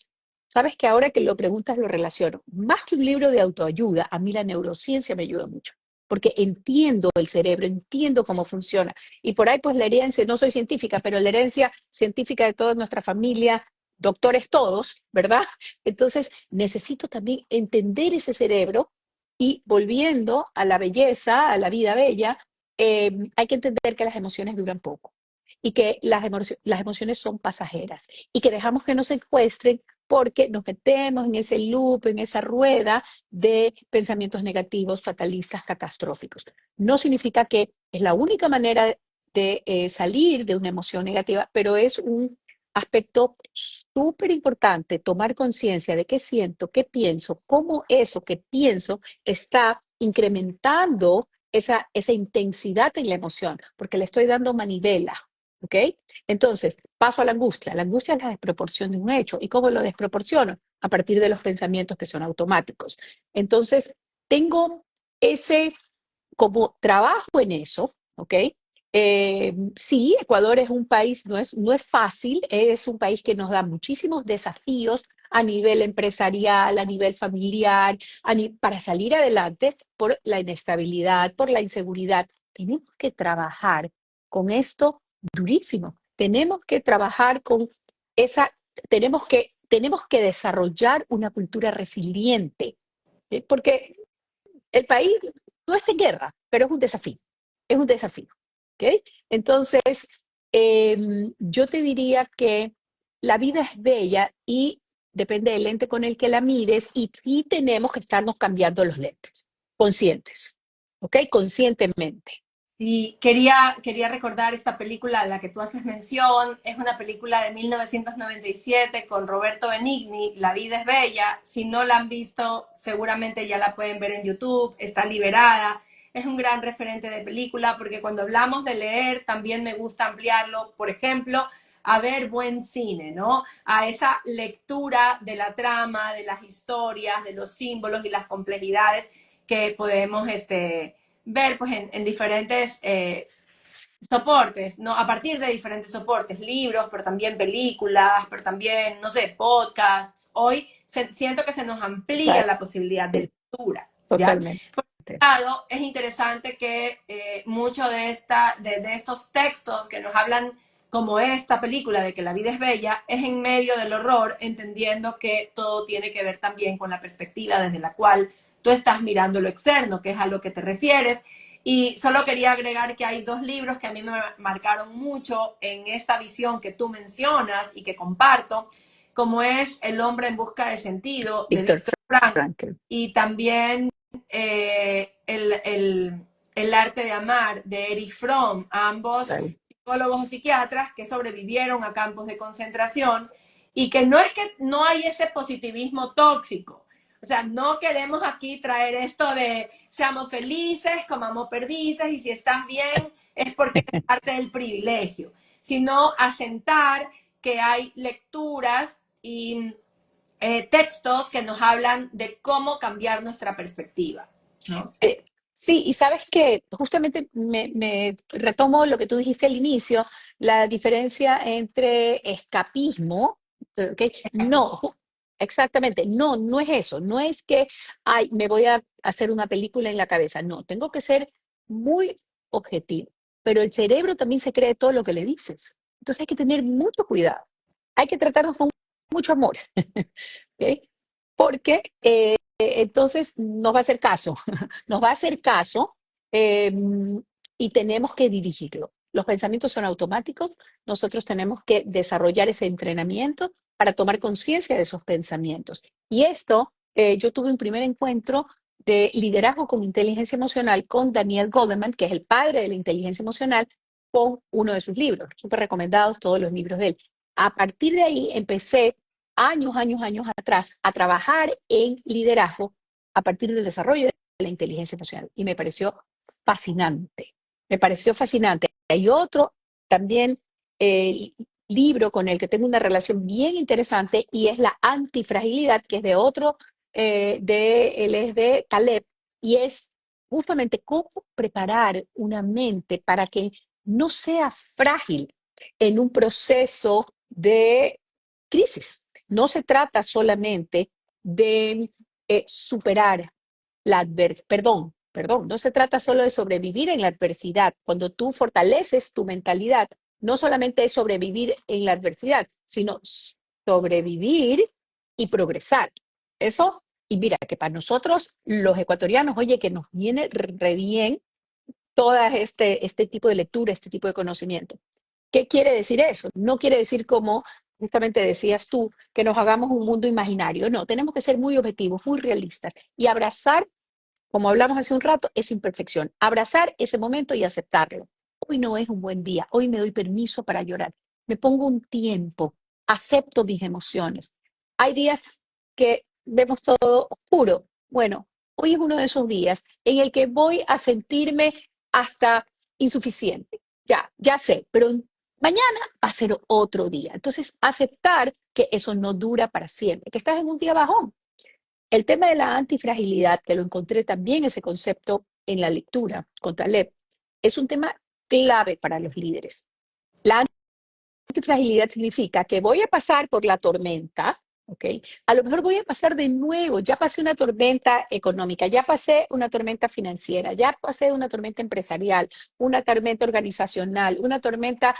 sabes que ahora que lo preguntas lo relaciono, más que un libro de autoayuda, a mí la neurociencia me ayuda mucho, porque entiendo el cerebro, entiendo cómo funciona. Y por ahí pues la herencia, no soy científica, pero la herencia científica de toda nuestra familia, doctores todos, ¿verdad? Entonces, necesito también entender ese cerebro y volviendo a la belleza, a la vida bella, hay que entender que las emociones duran poco y que las emociones son pasajeras y que dejamos que nos secuestren porque nos metemos en ese loop, en esa rueda de pensamientos negativos, fatalistas, catastróficos. No significa que es la única manera de salir de una emoción negativa, pero es un aspecto súper importante tomar conciencia de qué siento, qué pienso, cómo eso que pienso está incrementando esa intensidad en la emoción, porque le estoy dando manivela, ¿ok? Entonces, paso a la angustia. La angustia es la desproporción de un hecho. ¿Y cómo lo desproporciono? a partir de los pensamientos que son automáticos. Entonces, tengo ese como trabajo en eso, ¿ok? Sí, Ecuador es un país, no es fácil, es un país que nos da muchísimos desafíos a nivel empresarial, a nivel familiar, para salir adelante por la inestabilidad, por la inseguridad. Tenemos que trabajar con esto durísimo. Tenemos que trabajar con esa, tenemos que desarrollar una cultura resiliente, porque el país no está en guerra, pero es un desafío, ¿ok? Entonces, yo te diría que la vida es bella y depende del lente con el que la mires y sí tenemos que estarnos cambiando los lentes, conscientes, ¿ok? Conscientemente. Y quería recordar esta película a la que tú haces mención. Es una película de 1997 con Roberto Benigni, La vida es bella. Si no la han visto, seguramente ya la pueden ver en YouTube, está liberada. Es un gran referente de película porque cuando hablamos de leer también me gusta ampliarlo, por ejemplo, a ver buen cine, ¿no? A esa lectura de la trama, de las historias, de los símbolos y las complejidades que podemos ver pues en diferentes soportes, ¿no? A partir de diferentes soportes, libros, pero también películas, pero también, no sé, podcasts. Hoy siento que se nos amplía la posibilidad de lectura, ¿ya? Totalmente. Lado, es interesante que muchos de estos textos que nos hablan como esta película de que la vida es bella, es en medio del horror, entendiendo que todo tiene que ver también con la perspectiva desde la cual tú estás mirando lo externo, que es a lo que te refieres. Y solo quería agregar que hay dos libros que a mí me marcaron mucho en esta visión que tú mencionas y que comparto, como es El hombre en busca de sentido de Víctor Víctor Frank Frankl. y también el arte de amar de Erich Fromm, ambos psicólogos o psiquiatras que sobrevivieron a campos de concentración y que no es que no hay ese positivismo tóxico. O sea, no queremos aquí traer esto de seamos felices, comamos perdices y si estás bien es porque es parte del privilegio, sino asentar que hay lecturas y textos que nos hablan de cómo cambiar nuestra perspectiva, ¿no? Sí, y sabes que justamente me retomo lo que tú dijiste al inicio, la diferencia entre escapismo, ¿ok? No, exactamente, no, no es eso, no es que, ay, me voy a hacer una película en la cabeza, no, tengo que ser muy objetivo, pero el cerebro también se cree todo lo que le dices, entonces hay que tener mucho cuidado, hay que tratarnos con mucho amor, ¿ok? Porque entonces nos va a hacer caso, nos va a hacer caso eh, y tenemos que dirigirlo. Los pensamientos son automáticos, nosotros tenemos que desarrollar ese entrenamiento para tomar conciencia de esos pensamientos. Y esto, yo tuve un primer encuentro de liderazgo con inteligencia emocional con Daniel Goleman, que es el padre de la inteligencia emocional, con uno de sus libros, súper recomendados todos los libros de él. A partir de ahí empecé años atrás a trabajar en liderazgo a partir del desarrollo de la inteligencia emocional y me pareció fascinante. Me pareció fascinante. Hay otro también libro con el que tengo una relación bien interesante y es La antifragilidad, que es de otro, él es de Taleb y es justamente cómo preparar una mente para que no sea frágil en un proceso de crisis. No se trata solamente de superar la adversidad, perdón, no se trata solo de sobrevivir en la adversidad. Cuando tú fortaleces tu mentalidad, no solamente es sobrevivir en la adversidad, sino sobrevivir y progresar. Eso, y mira, que para nosotros los ecuatorianos, oye, que nos viene re bien todo este tipo de lectura, este tipo de conocimiento. ¿Qué quiere decir eso? No quiere decir como justamente decías tú, que nos hagamos un mundo imaginario. No, tenemos que ser muy objetivos, muy realistas y abrazar, como hablamos hace un rato, esa imperfección. Abrazar ese momento y aceptarlo. Hoy no es un buen día, hoy me doy permiso para llorar. Me pongo un tiempo, acepto mis emociones. Hay días que vemos todo oscuro. Bueno, hoy es uno de esos días en el que voy a sentirme hasta insuficiente. Ya sé, pero Mañana va a ser otro día. Entonces, aceptar que eso no dura para siempre, que estás en un día bajón. El tema de la antifragilidad, que lo encontré también ese concepto en la lectura con Taleb, es un tema clave para los líderes. La antifragilidad significa que voy a pasar por la tormenta, ¿ok? A lo mejor voy a pasar de nuevo, ya pasé una tormenta económica, ya pasé una tormenta financiera, ya pasé una tormenta empresarial, una tormenta organizacional, una tormenta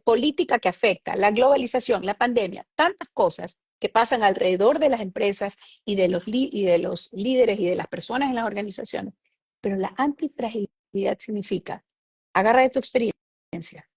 política que afecta, la globalización, la pandemia, tantas cosas que pasan alrededor de las empresas y de los líderes y de las personas en las organizaciones. Pero la antifragilidad significa, agarra de tu experiencia,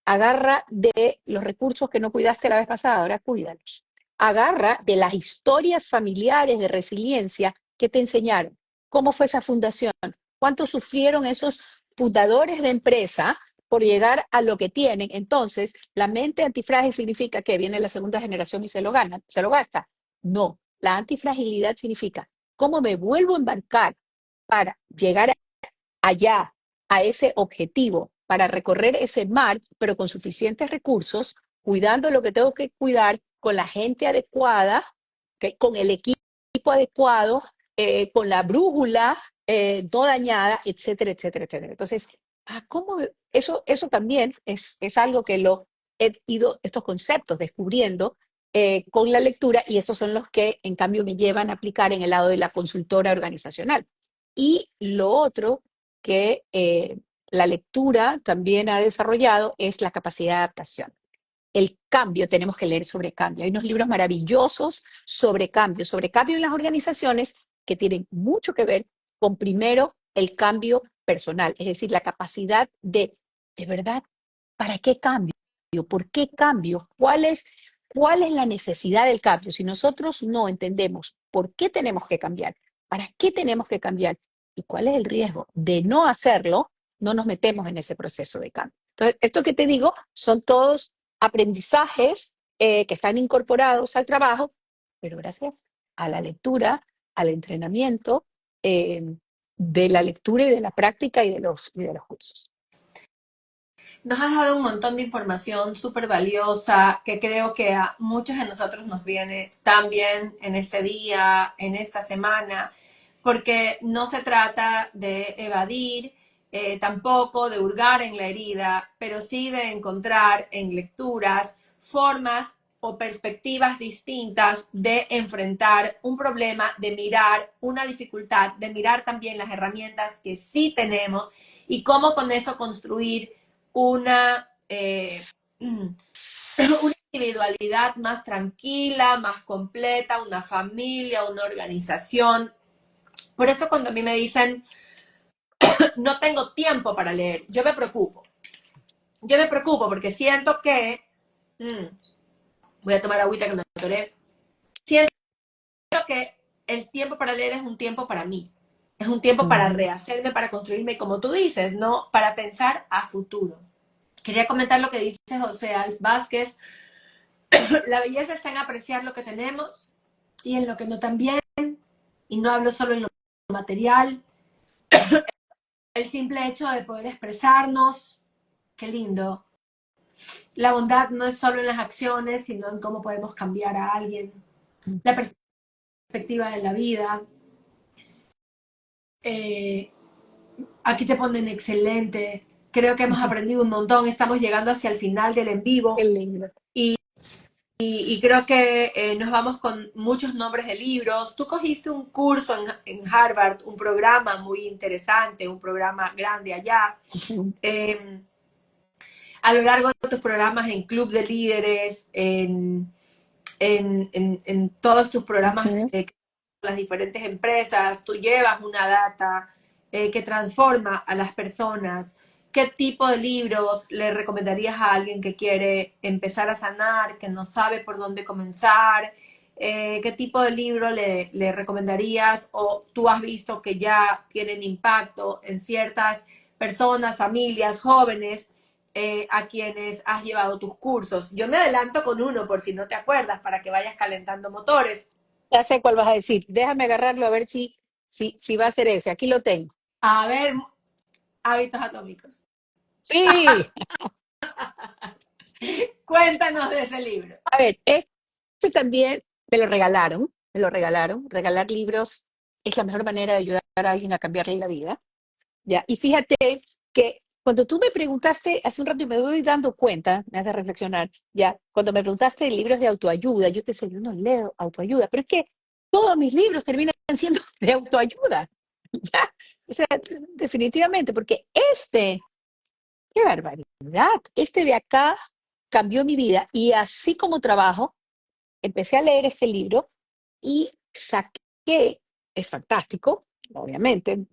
agarra de los recursos que no cuidaste la vez pasada, ahora cuídalos. Agarra de las historias familiares de resiliencia que te enseñaron. ¿Cómo fue esa fundación? ¿Cuánto sufrieron esos fundadores de empresa por llegar a lo que tienen? Entonces, la mente antifrágil significa que viene la segunda generación y se lo gana, se lo gasta. No, la antifragilidad significa cómo me vuelvo a embarcar para llegar allá, a ese objetivo, para recorrer ese mar, pero con suficientes recursos, cuidando lo que tengo que cuidar, con la gente adecuada, que, con el equipo adecuado, con la brújula no dañada, etcétera, etcétera, etcétera. Entonces, ¿cómo? Eso también es algo que lo he ido, estos conceptos, descubriendo con la lectura, y estos son los que en cambio me llevan a aplicar en el lado de la consultora organizacional. Y lo otro que la lectura también ha desarrollado es la capacidad de adaptación. El cambio, tenemos que leer sobre cambio. Hay unos libros maravillosos sobre cambio en las organizaciones que tienen mucho que ver con primero el cambio personal, es decir, la capacidad de verdad, ¿para qué cambio? ¿Por qué cambio? ¿Cuál es la necesidad del cambio? Si nosotros no entendemos por qué tenemos que cambiar, para qué tenemos que cambiar y cuál es el riesgo de no hacerlo, no nos metemos en ese proceso de cambio. Entonces, esto que te digo son todos aprendizajes que están incorporados al trabajo, pero gracias a la lectura, al entrenamiento de la lectura y de la práctica y de los cursos. Nos has dado un montón de información súper valiosa que creo que a muchos de nosotros nos viene tan bien en este día, en esta semana, porque no se trata de evadir, tampoco de hurgar en la herida, pero sí de encontrar en lecturas formas o perspectivas distintas de enfrentar un problema, de mirar una dificultad, de mirar también las herramientas que sí tenemos y cómo con eso construir una, una individualidad más tranquila, más completa, una familia, una organización. Por eso cuando a mí me dicen, no tengo tiempo para leer, yo me preocupo. Yo me preocupo porque siento que, voy a tomar agüita que me atoré, siento que el tiempo para leer es un tiempo para mí. Es un tiempo para Ujú. rehacerme, para construirme, como tú dices, ¿no? Para pensar a futuro. Quería comentar lo que dice José Alf Vázquez. La belleza está en apreciar lo que tenemos y en lo que no también. Y no hablo solo en lo material. El simple hecho de poder expresarnos, qué lindo. La bondad no es solo en las acciones, sino en cómo podemos cambiar a alguien. La perspectiva de la vida. Eh, Aquí te ponen excelente. Creo que hemos aprendido un montón. Estamos llegando hacia el final del en Qué vivo. lindo. Y creo que nos vamos con muchos nombres de libros. Tú cogiste un curso en Harvard, un programa muy interesante, un programa grande allá. Ujú. Eh, a lo largo de tus programas en Club de Líderes, en todos tus programas, Ujú. las diferentes empresas, tú llevas una data que transforma a las personas. ¿Qué tipo de libros le recomendarías a alguien que quiere empezar a sanar, que no sabe por dónde comenzar? ¿Qué tipo de libro le recomendarías o tú has visto que ya tienen impacto en ciertas personas, familias, jóvenes a quienes has llevado tus cursos? Yo me adelanto con uno por si no te acuerdas para que vayas calentando motores. Ya sé cuál vas a decir. Déjame agarrarlo a ver si va a ser ese. Aquí lo tengo. A ver, hábitos atómicos. Sí, Cuéntanos de ese libro. A ver, este también me lo regalaron, me lo regalaron. Regalar libros es la mejor manera de ayudar a alguien a cambiarle la vida, ¿ya? Y fíjate que cuando tú me preguntaste hace un rato y me voy dando cuenta, me hace reflexionar, ¿ya? Cuando me preguntaste de libros de autoayuda, yo te decía, yo no leo autoayuda, pero es que todos mis libros terminan siendo de autoayuda, ¿ya? O sea, definitivamente, porque qué barbaridad, este de acá cambió mi vida y así como trabajo, empecé a leer este libro y saqué, es fantástico, obviamente,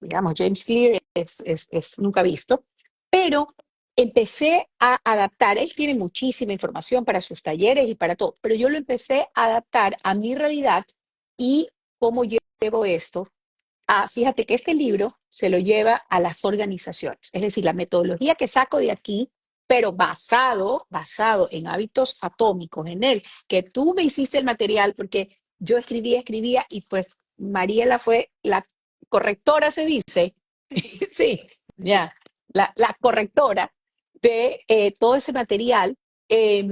digamos, James Clear es nunca visto, pero empecé a adaptar, él tiene muchísima información para sus talleres y para todo, pero yo lo empecé a adaptar a mi realidad y cómo llevo esto. Fíjate que este libro se lo lleva a las organizaciones, es decir, la metodología que saco de aquí, pero basado en hábitos atómicos, en él, que tú me hiciste el material porque yo escribía y pues Mariela fue la correctora, se dice, sí, Sí. ya, la correctora de todo ese material. eh,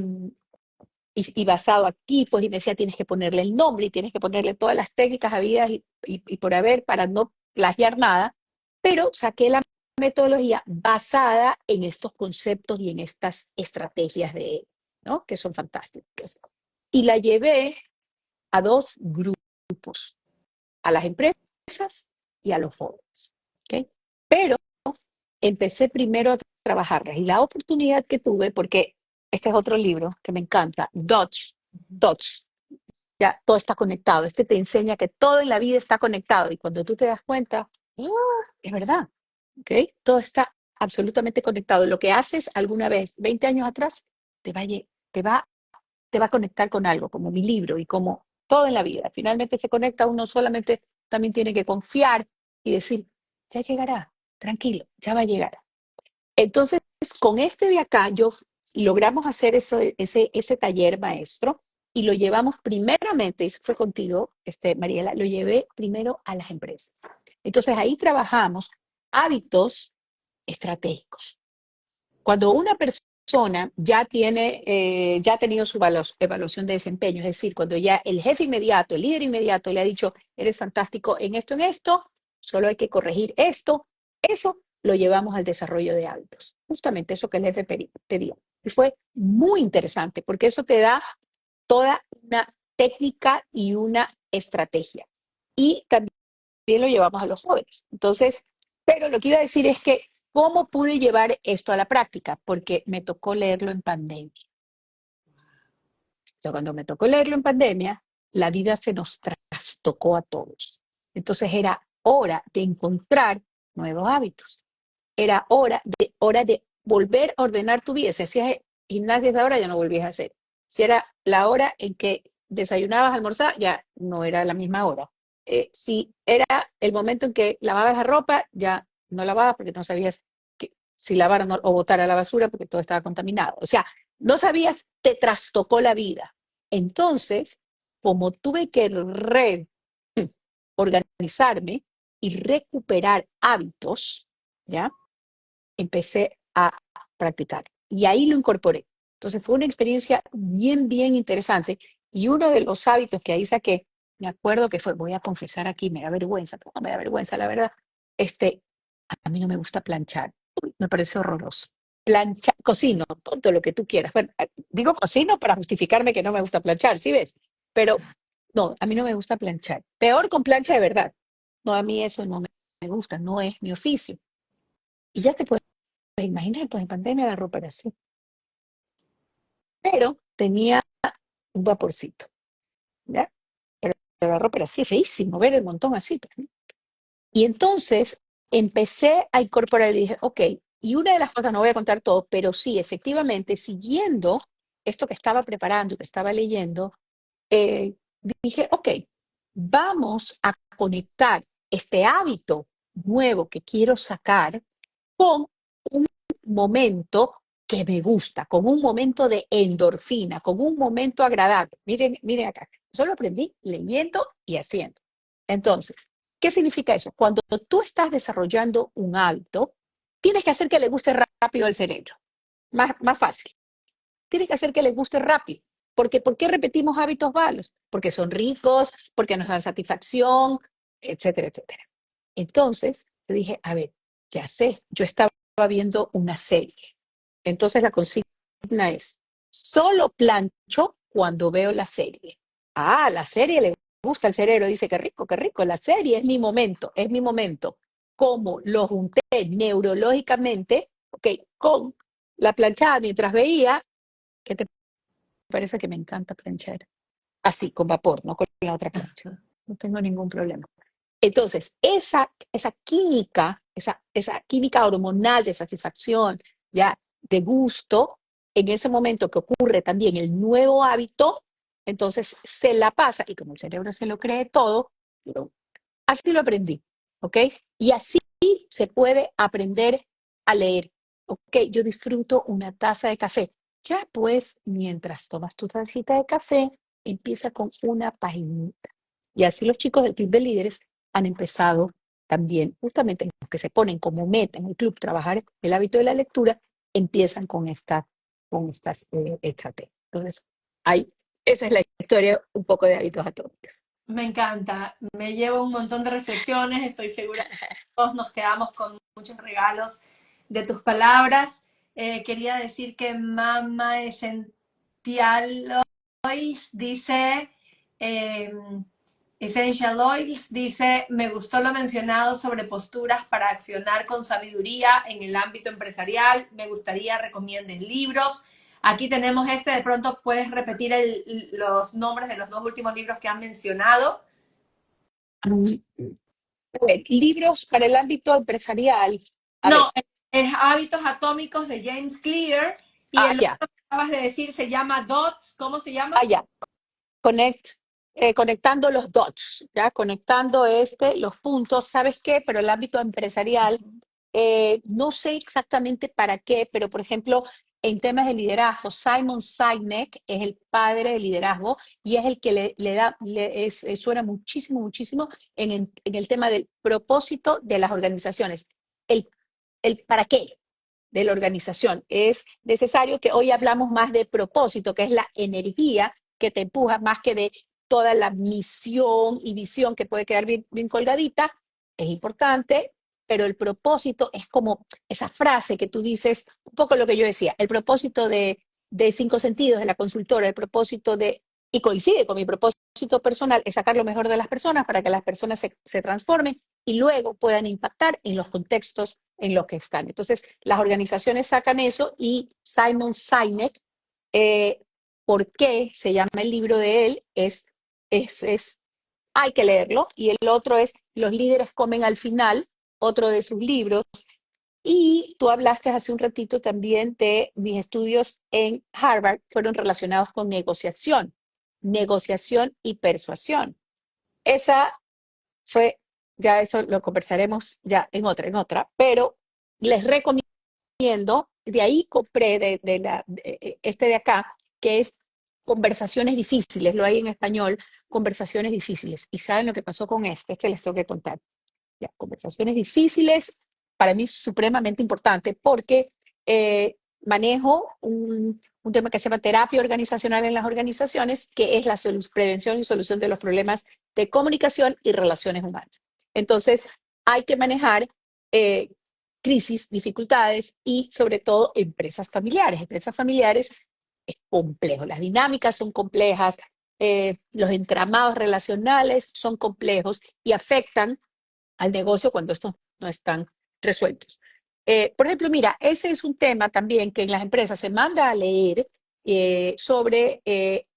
y basado aquí, pues, y me decía, tienes que ponerle el nombre y tienes que ponerle todas las técnicas habidas y por haber para no plagiar nada, pero saqué la metodología basada en estos conceptos y en estas estrategias de él, ¿no? Que son fantásticas. Y la llevé a dos grupos, a las empresas y a los jóvenes, ¿ok? Pero empecé primero a trabajarlas y la oportunidad que tuve, porque este es otro libro que me encanta, Dots, ya todo está conectado. Este te enseña que todo en la vida está conectado y cuando tú te das cuenta, es verdad, ¿ok? Todo está absolutamente conectado. Lo que haces alguna vez, 20 años atrás, te va, a lle- te va a conectar con algo, como mi libro y como todo en la vida. Finalmente se conecta, uno solamente también tiene que confiar y decir, ya llegará, tranquilo, ya va a llegar. Entonces, con este de acá, logramos hacer ese taller maestro y lo llevamos primeramente, eso fue contigo, Mariela, lo llevé primero a las empresas. Entonces, ahí trabajamos hábitos estratégicos. Cuando una persona ya ha tenido su evaluación de desempeño, es decir, cuando ya el jefe inmediato, el líder inmediato le ha dicho, eres fantástico en esto, solo hay que corregir esto, eso lo llevamos al desarrollo de hábitos. Justamente eso que el jefe pedía. Y fue muy interesante porque eso te da toda una técnica y una estrategia. Y también lo llevamos a los jóvenes. Entonces, pero lo que iba a decir es que, ¿cómo pude llevar esto a la práctica? Porque me tocó leerlo en pandemia. O sea, cuando me tocó leerlo en pandemia, la vida se nos trastocó a todos. Entonces era hora de encontrar nuevos hábitos. Era hora de volver a ordenar tu vida. Si hacías gimnasia a esa hora, ya no volvías a hacer. Si era la hora en que desayunabas, almorzar, ya no era la misma hora. Si era el momento en que lavabas la ropa, ya no lavabas porque no sabías si lavar o botar a la basura porque todo estaba contaminado. O sea, no sabías, te trastocó la vida. Entonces, como tuve que reorganizarme y recuperar hábitos, ¿ya? Empecé a practicar y ahí lo incorporé. Entonces fue una experiencia bien interesante y uno de los hábitos que ahí saqué, me acuerdo que fue, voy a confesar aquí, me da vergüenza, pero no me da vergüenza, la verdad, este, a mí no me gusta planchar, uy, me parece horroroso. Planchar, cocino, todo lo que tú quieras. Bueno, digo cocino para justificarme que no me gusta planchar, ¿sí ves? Pero no, a mí no me gusta planchar. Peor con plancha de verdad. No, a mí eso no me gusta, no es mi oficio. Y ya te puedes imaginar, pues en pandemia la ropa era así. Pero tenía un vaporcito, ¿ya? Pero la ropa era así, feísimo, ver el montón así, pues, ¿no? Y entonces empecé a incorporar y dije, ok, y una de las cosas, no voy a contar todo, pero sí, efectivamente, siguiendo esto que estaba preparando, que estaba leyendo, eh, dije, ok, vamos a conectar este hábito nuevo que quiero sacar con un momento que me gusta, con un momento de endorfina, con un momento agradable. Miren acá, eso lo aprendí leyendo y haciendo. Entonces, ¿qué significa eso? Cuando tú estás desarrollando un hábito, tienes que hacer que le guste rápido al cerebro, más fácil. tienes que hacer que les guste rápido. Porque, ¿por qué repetimos hábitos malos? Porque son ricos, porque nos dan satisfacción, etcétera, etcétera. Entonces, yo dije, a ver, ya sé, yo estaba viendo una serie. Entonces la consigna es, solo plancho cuando veo la serie. Ah, la serie le gusta al cerebro, dice, qué rico, la serie es mi momento, es mi momento. Como lo junté neurológicamente, ok, con la planchada mientras veía, ¿qué te parece que me encanta planchar? Así, con vapor, no con la otra plancha. No tengo ningún problema. Entonces, esa química hormonal de satisfacción, ya de gusto, en ese momento que ocurre también el nuevo hábito, entonces se la pasa, y como el cerebro se lo cree todo, así lo aprendí, ¿ok? Y así se puede aprender a leer, ¿ok? Yo disfruto una taza de café. Ya pues, mientras tomas tu tacita de café, empieza con una paginita. Y así los chicos del Club de Líderes han empezado también, justamente los que se ponen como meta en el club trabajar el hábito de la lectura, empiezan con estas estrategias. Entonces, esa es la historia un poco de hábitos atómicos. Me encanta, me llevo un montón de reflexiones, estoy segura que todos nos quedamos con muchos regalos de tus palabras. Quería decir que Mama Essential Oils dice, eh, Essential Oils dice, me gustó lo mencionado sobre posturas para accionar con sabiduría en el ámbito empresarial, me gustaría recomiendes libros. Aquí tenemos de pronto puedes repetir los nombres de los dos últimos libros que han mencionado. A ver, libros para el ámbito empresarial. A No, ver, es Hábitos Atómicos de James Clear y el ya, otro que acabas de decir se llama Dots. ¿Cómo se llama? ya. Connect, conectando los dots, ¿ya? Conectando los puntos, ¿sabes qué? Pero el ámbito empresarial, no sé exactamente para qué, pero por ejemplo, en temas de liderazgo, Simon Sinek es el padre del liderazgo y es el que suena muchísimo, muchísimo en el tema del propósito de las organizaciones. El, el para qué de la organización. Es necesario que hoy hablamos más de propósito, que es la energía que te empuja más que de toda la misión y visión que puede quedar bien, bien colgadita. Es importante, pero el propósito es como esa frase que tú dices, un poco lo que yo decía, el propósito de Cinco Sentidos, de la consultora, el propósito y coincide con mi propósito personal, es sacar lo mejor de las personas para que las personas se transformen y luego puedan impactar en los contextos en los que están. Entonces, las organizaciones sacan eso y Simon Sinek, ¿por qué se llama el libro de él? Hay que leerlo. Y el otro es Los líderes comen al final, otro de sus libros. Y tú hablaste hace un ratito también de mis estudios en Harvard, fueron relacionados con negociación y persuasión. Esa fue, ya eso lo conversaremos ya en otra, pero les recomiendo, de ahí compré de acá, que es Conversaciones Difíciles, lo hay en español, Conversaciones Difíciles. ¿Y saben lo que pasó con este les tengo que contar. Ya, Conversaciones Difíciles, para mí es supremamente importante porque manejo un tema que se llama terapia organizacional en las organizaciones, que es la prevención y solución de los problemas de comunicación y relaciones humanas. Entonces, hay que manejar eh, crisis, dificultades y sobre todo empresas familiares. Empresas familiares es complejo, las dinámicas son complejas, los entramados relacionales son complejos y afectan al negocio cuando estos no están resueltos. Por ejemplo, mira, ese es un tema también que en las empresas se manda a leer sobre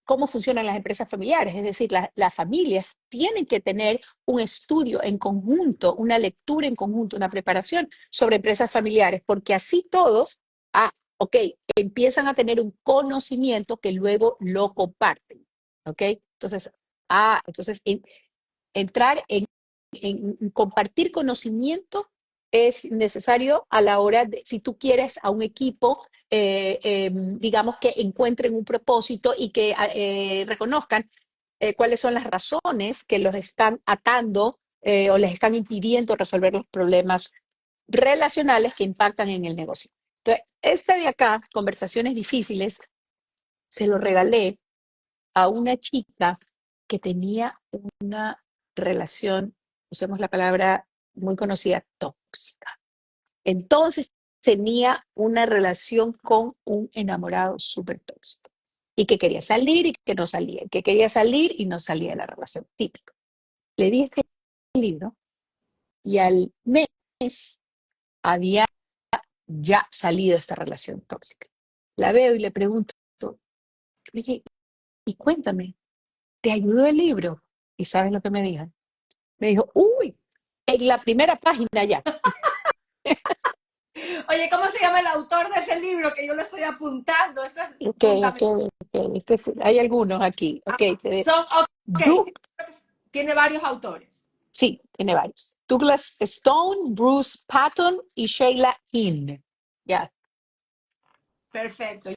cómo funcionan las empresas familiares, es decir, las familias tienen que tener un estudio en conjunto, una lectura en conjunto, una preparación sobre empresas familiares, porque así todos, ok, empiezan a tener un conocimiento que luego lo comparten, ok. Entonces entrar en compartir conocimiento es necesario a la hora de, si tú quieres a un equipo, digamos que encuentren un propósito y que reconozcan cuáles son las razones que los están atando o les están impidiendo resolver los problemas relacionales que impactan en el negocio. Entonces, esta de acá, Conversaciones Difíciles, se lo regalé a una chica que tenía una relación, usemos la palabra muy conocida, tóxica. Entonces tenía una relación con un enamorado súper tóxico y que quería salir y que no salía, que quería salir y no salía de la relación, típico. Le di este libro y al mes había ya salido de esta relación tóxica. La veo y le pregunto, oye, y cuéntame, ¿te ayudó el libro? ¿Y sabes lo que me dijo? Me dijo, uy, en la primera página ya. Oye, ¿cómo se llama el autor de ese libro que yo lo estoy apuntando? Eso es Ok, ok, fundamental. ok. Hay algunos aquí. Ok, Son, ok, Du- tiene varios autores. sí, tiene varios. Douglas Stone, Bruce Patton y Sheila Hinn. Ya. Perfecto.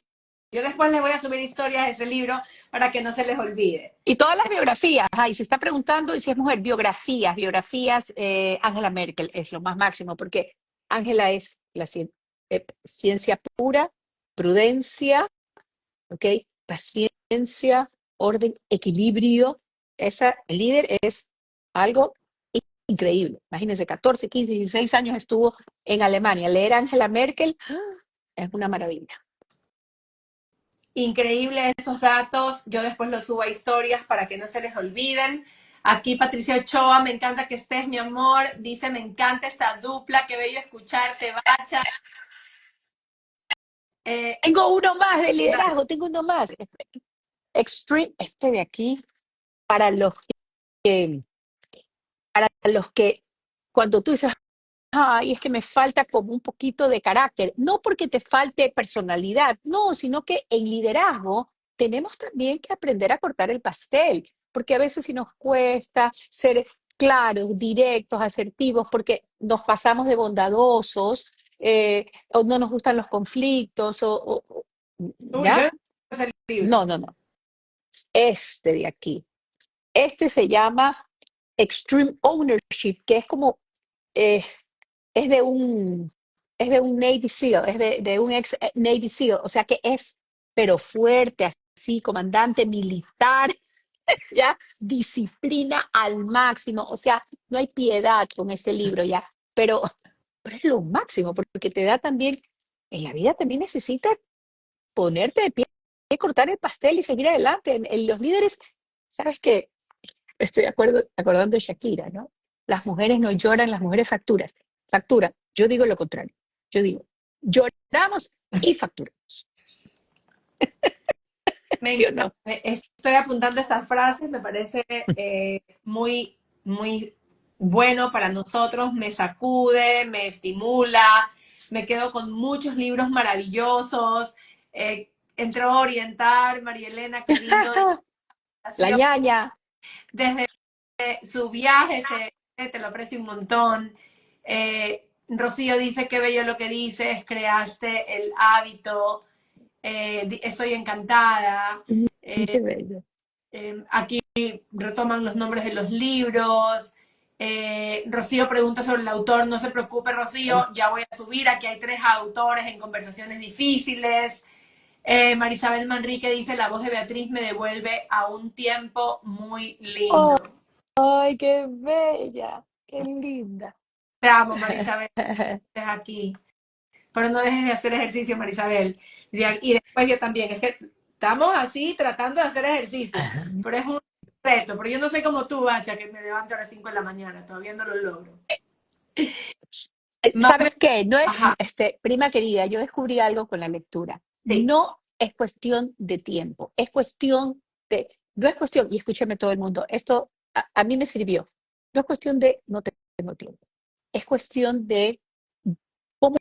Yo después les voy a subir historias de ese libro para que no se les olvide. Y todas las biografías, y se está preguntando y si es mujer, biografías, Angela Merkel es lo más máximo, porque Angela es la ciencia pura, prudencia, ¿ok? Paciencia, orden, equilibrio. Esa líder es algo increíble. Imagínense, 14, 15, 16 años estuvo en Alemania. Leer a Angela Merkel es una maravilla. Increíble esos datos. Yo después los subo a historias para que no se les olviden. Aquí Patricia Ochoa, me encanta que estés, mi amor. Dice, me encanta esta dupla, qué bello escucharte, Bacha. Eh, Tengo uno más de dale. liderazgo, tengo uno más. Extreme, este de aquí, para los que, para los que cuando tú dices, ay, es que me falta como un poquito de carácter. No porque te falte personalidad, no, sino que en liderazgo tenemos también que aprender a cortar el pastel, porque a veces sí nos cuesta ser claros, directos, asertivos, porque nos pasamos de bondadosos, o no nos gustan los conflictos, Uy, yo ¿ya? no sé ese libro. No, no, no. Este de aquí. Este se llama Extreme Ownership, que es como eh, es de un, es de un Navy SEAL, de un ex Navy SEAL, o sea que es, pero fuerte, así, comandante militar, ya, disciplina al máximo, o sea, no hay piedad con este libro ya, pero es lo máximo, porque te da también, en la vida también necesitas ponerte de pie, cortar el pastel y seguir adelante. En los líderes, ¿sabes qué? Estoy acordando de Shakira, ¿no? Las mujeres no lloran, las mujeres facturan. Yo digo lo contrario. Yo digo, lloramos y facturamos. ¿Sí o no? Estoy apuntando estas frases, me parece muy, muy bueno para nosotros, me sacude, me estimula, me quedo con muchos libros maravillosos, entró a orientar, María Elena, qué lindo, La ñaña. desde su viaje, te lo aprecio un montón. Rocío dice, qué bello lo que dices, creaste el hábito, estoy encantada. Qué bello. Aquí retoman los nombres de los libros. Rocío pregunta sobre el autor, no se preocupe Rocío, ya voy a subir, aquí hay 3 autores en conversaciones difíciles. Marisabel Manrique dice, la voz de Beatriz me devuelve a un tiempo muy lindo. Ay, qué bella. Qué linda. Te amo, Marisabel, estás aquí. Pero no dejes de hacer ejercicio, Marisabel. Y después yo también, es que estamos así tratando de hacer ejercicio, pero es un reto, pero yo no soy como tú, Bacha, que me levanto a las 5 de la mañana, todavía no lo logro. Más ¿Sabes qué? No es, ajá, prima querida, yo descubrí algo con la lectura. sí. No es cuestión de tiempo, es cuestión no es cuestión, y escúchame todo el mundo, esto a mí me sirvió. No es cuestión de no tengo tiempo, es cuestión de cómo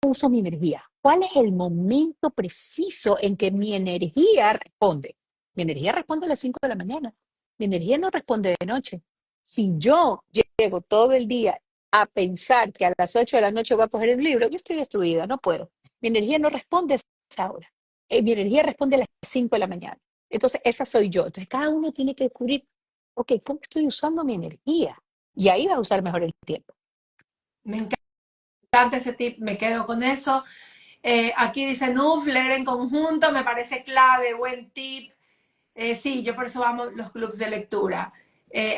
uso mi energía. ¿Cuál es el momento preciso en que mi energía responde? Mi energía responde a las 5 de la mañana. Mi energía no responde de noche. Si yo llego todo el día a pensar que a las 8 de la noche voy a coger el libro, yo estoy destruida, no puedo. Mi energía no responde a esa hora. Mi energía responde a las 5 de la mañana. Entonces, esa soy yo. Entonces, cada uno tiene que descubrir, ok, ¿cómo estoy usando mi energía? Y ahí va a usar mejor el tiempo. Me encanta ese tip, me quedo con eso. Aquí dice Nuf, leer en conjunto me parece clave, buen tip. Sí, yo por eso amo los clubes de lectura.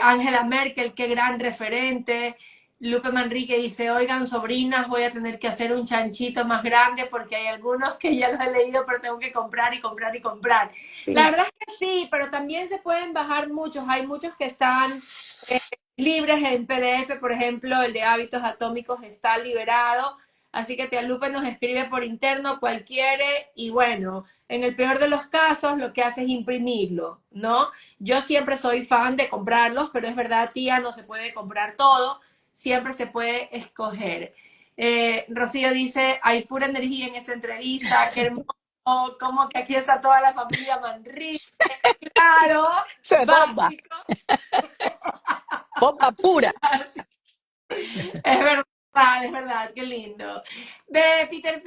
Angela Merkel, qué gran referente. Lupe Manrique dice, oigan, sobrinas, voy a tener que hacer un chanchito más grande porque hay algunos que ya los he leído, pero tengo que comprar y comprar y comprar. La Sí, verdad es que sí, pero también se pueden bajar muchos. Hay muchos que están libres en PDF, por ejemplo, el de hábitos atómicos está liberado. Así que Tía Lupe nos escribe por interno cualquiera y bueno, en el peor de los casos lo que hace es imprimirlo, ¿no? Yo siempre soy fan de comprarlos, pero es verdad, tía, no se puede comprar todo, siempre se puede escoger. Rocío dice, hay pura energía en esta entrevista, qué hermoso, como que aquí está toda la familia Manrique, claro, eso es bomba, básico, bomba pura. así. Es verdad, qué lindo. De Peter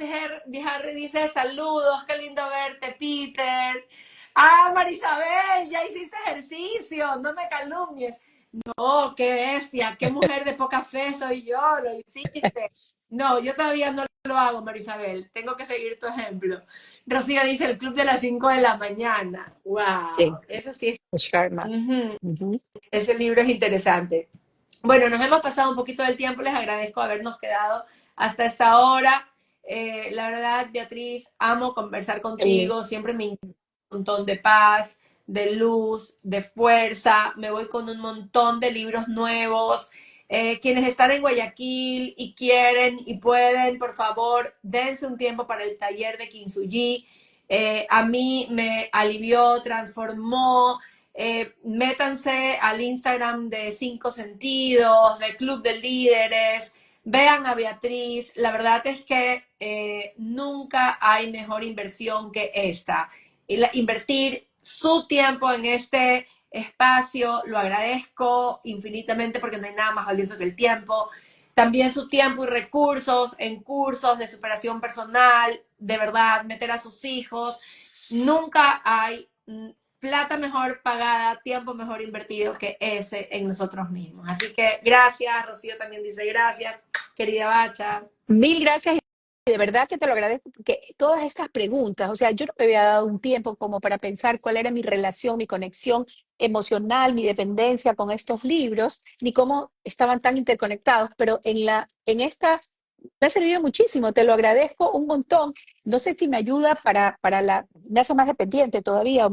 Harry dice, saludos, qué lindo verte, Peter. Ah, Marisabel, ya hiciste ejercicio, no me calumnies. No, qué bestia, qué mujer de poca fe soy yo, lo hiciste. No, yo todavía no lo hago, Marisabel, tengo que seguir tu ejemplo. Rocío dice, el club de las 5 de la mañana. Sí, Wow, eso sí. Sharma. Ujú, Ujú. ese libro es interesante. Bueno, nos hemos pasado un poquito del tiempo, les agradezco habernos quedado hasta esta hora. La verdad, Beatriz, amo conversar El- contigo, siempre me encanta un montón de paz, de luz, de fuerza, me voy con un montón de libros nuevos. Quienes están en Guayaquil y quieren y pueden, por favor, dense un tiempo para el taller de Kintsugi. A mí me alivió, transformó, métanse al Instagram de Cinco Sentidos, de Club de Líderes, vean a Beatriz. La verdad es que nunca hay mejor inversión que esta. Invertir su tiempo en este espacio, lo agradezco infinitamente porque no hay nada más valioso que el tiempo. También su tiempo y recursos en cursos de superación personal, de verdad, meter a sus hijos. Nunca hay plata mejor pagada, tiempo mejor invertido que ese en nosotros mismos. Así que gracias, Rocío también dice gracias, querida Bacha. Mil gracias. Y de verdad que te lo agradezco porque todas estas preguntas, o sea, yo no me había dado un tiempo como para pensar cuál era mi relación, mi conexión emocional, mi dependencia con estos libros, ni cómo estaban tan interconectados, pero en esta me ha servido muchísimo, te lo agradezco un montón. No sé si me ayuda me hace más dependiente todavía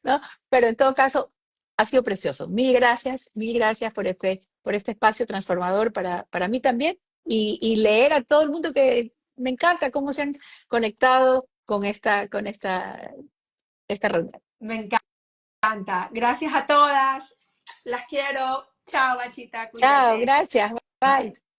¿no? Pero en todo caso, ha sido precioso. Mil gracias por este espacio transformador para mí también y leer a todo el mundo que me encanta cómo se han conectado esta reunión. Me encanta. Gracias a todas. Las quiero. Chao, Bachita. Chao, Cuídate. gracias. Bye.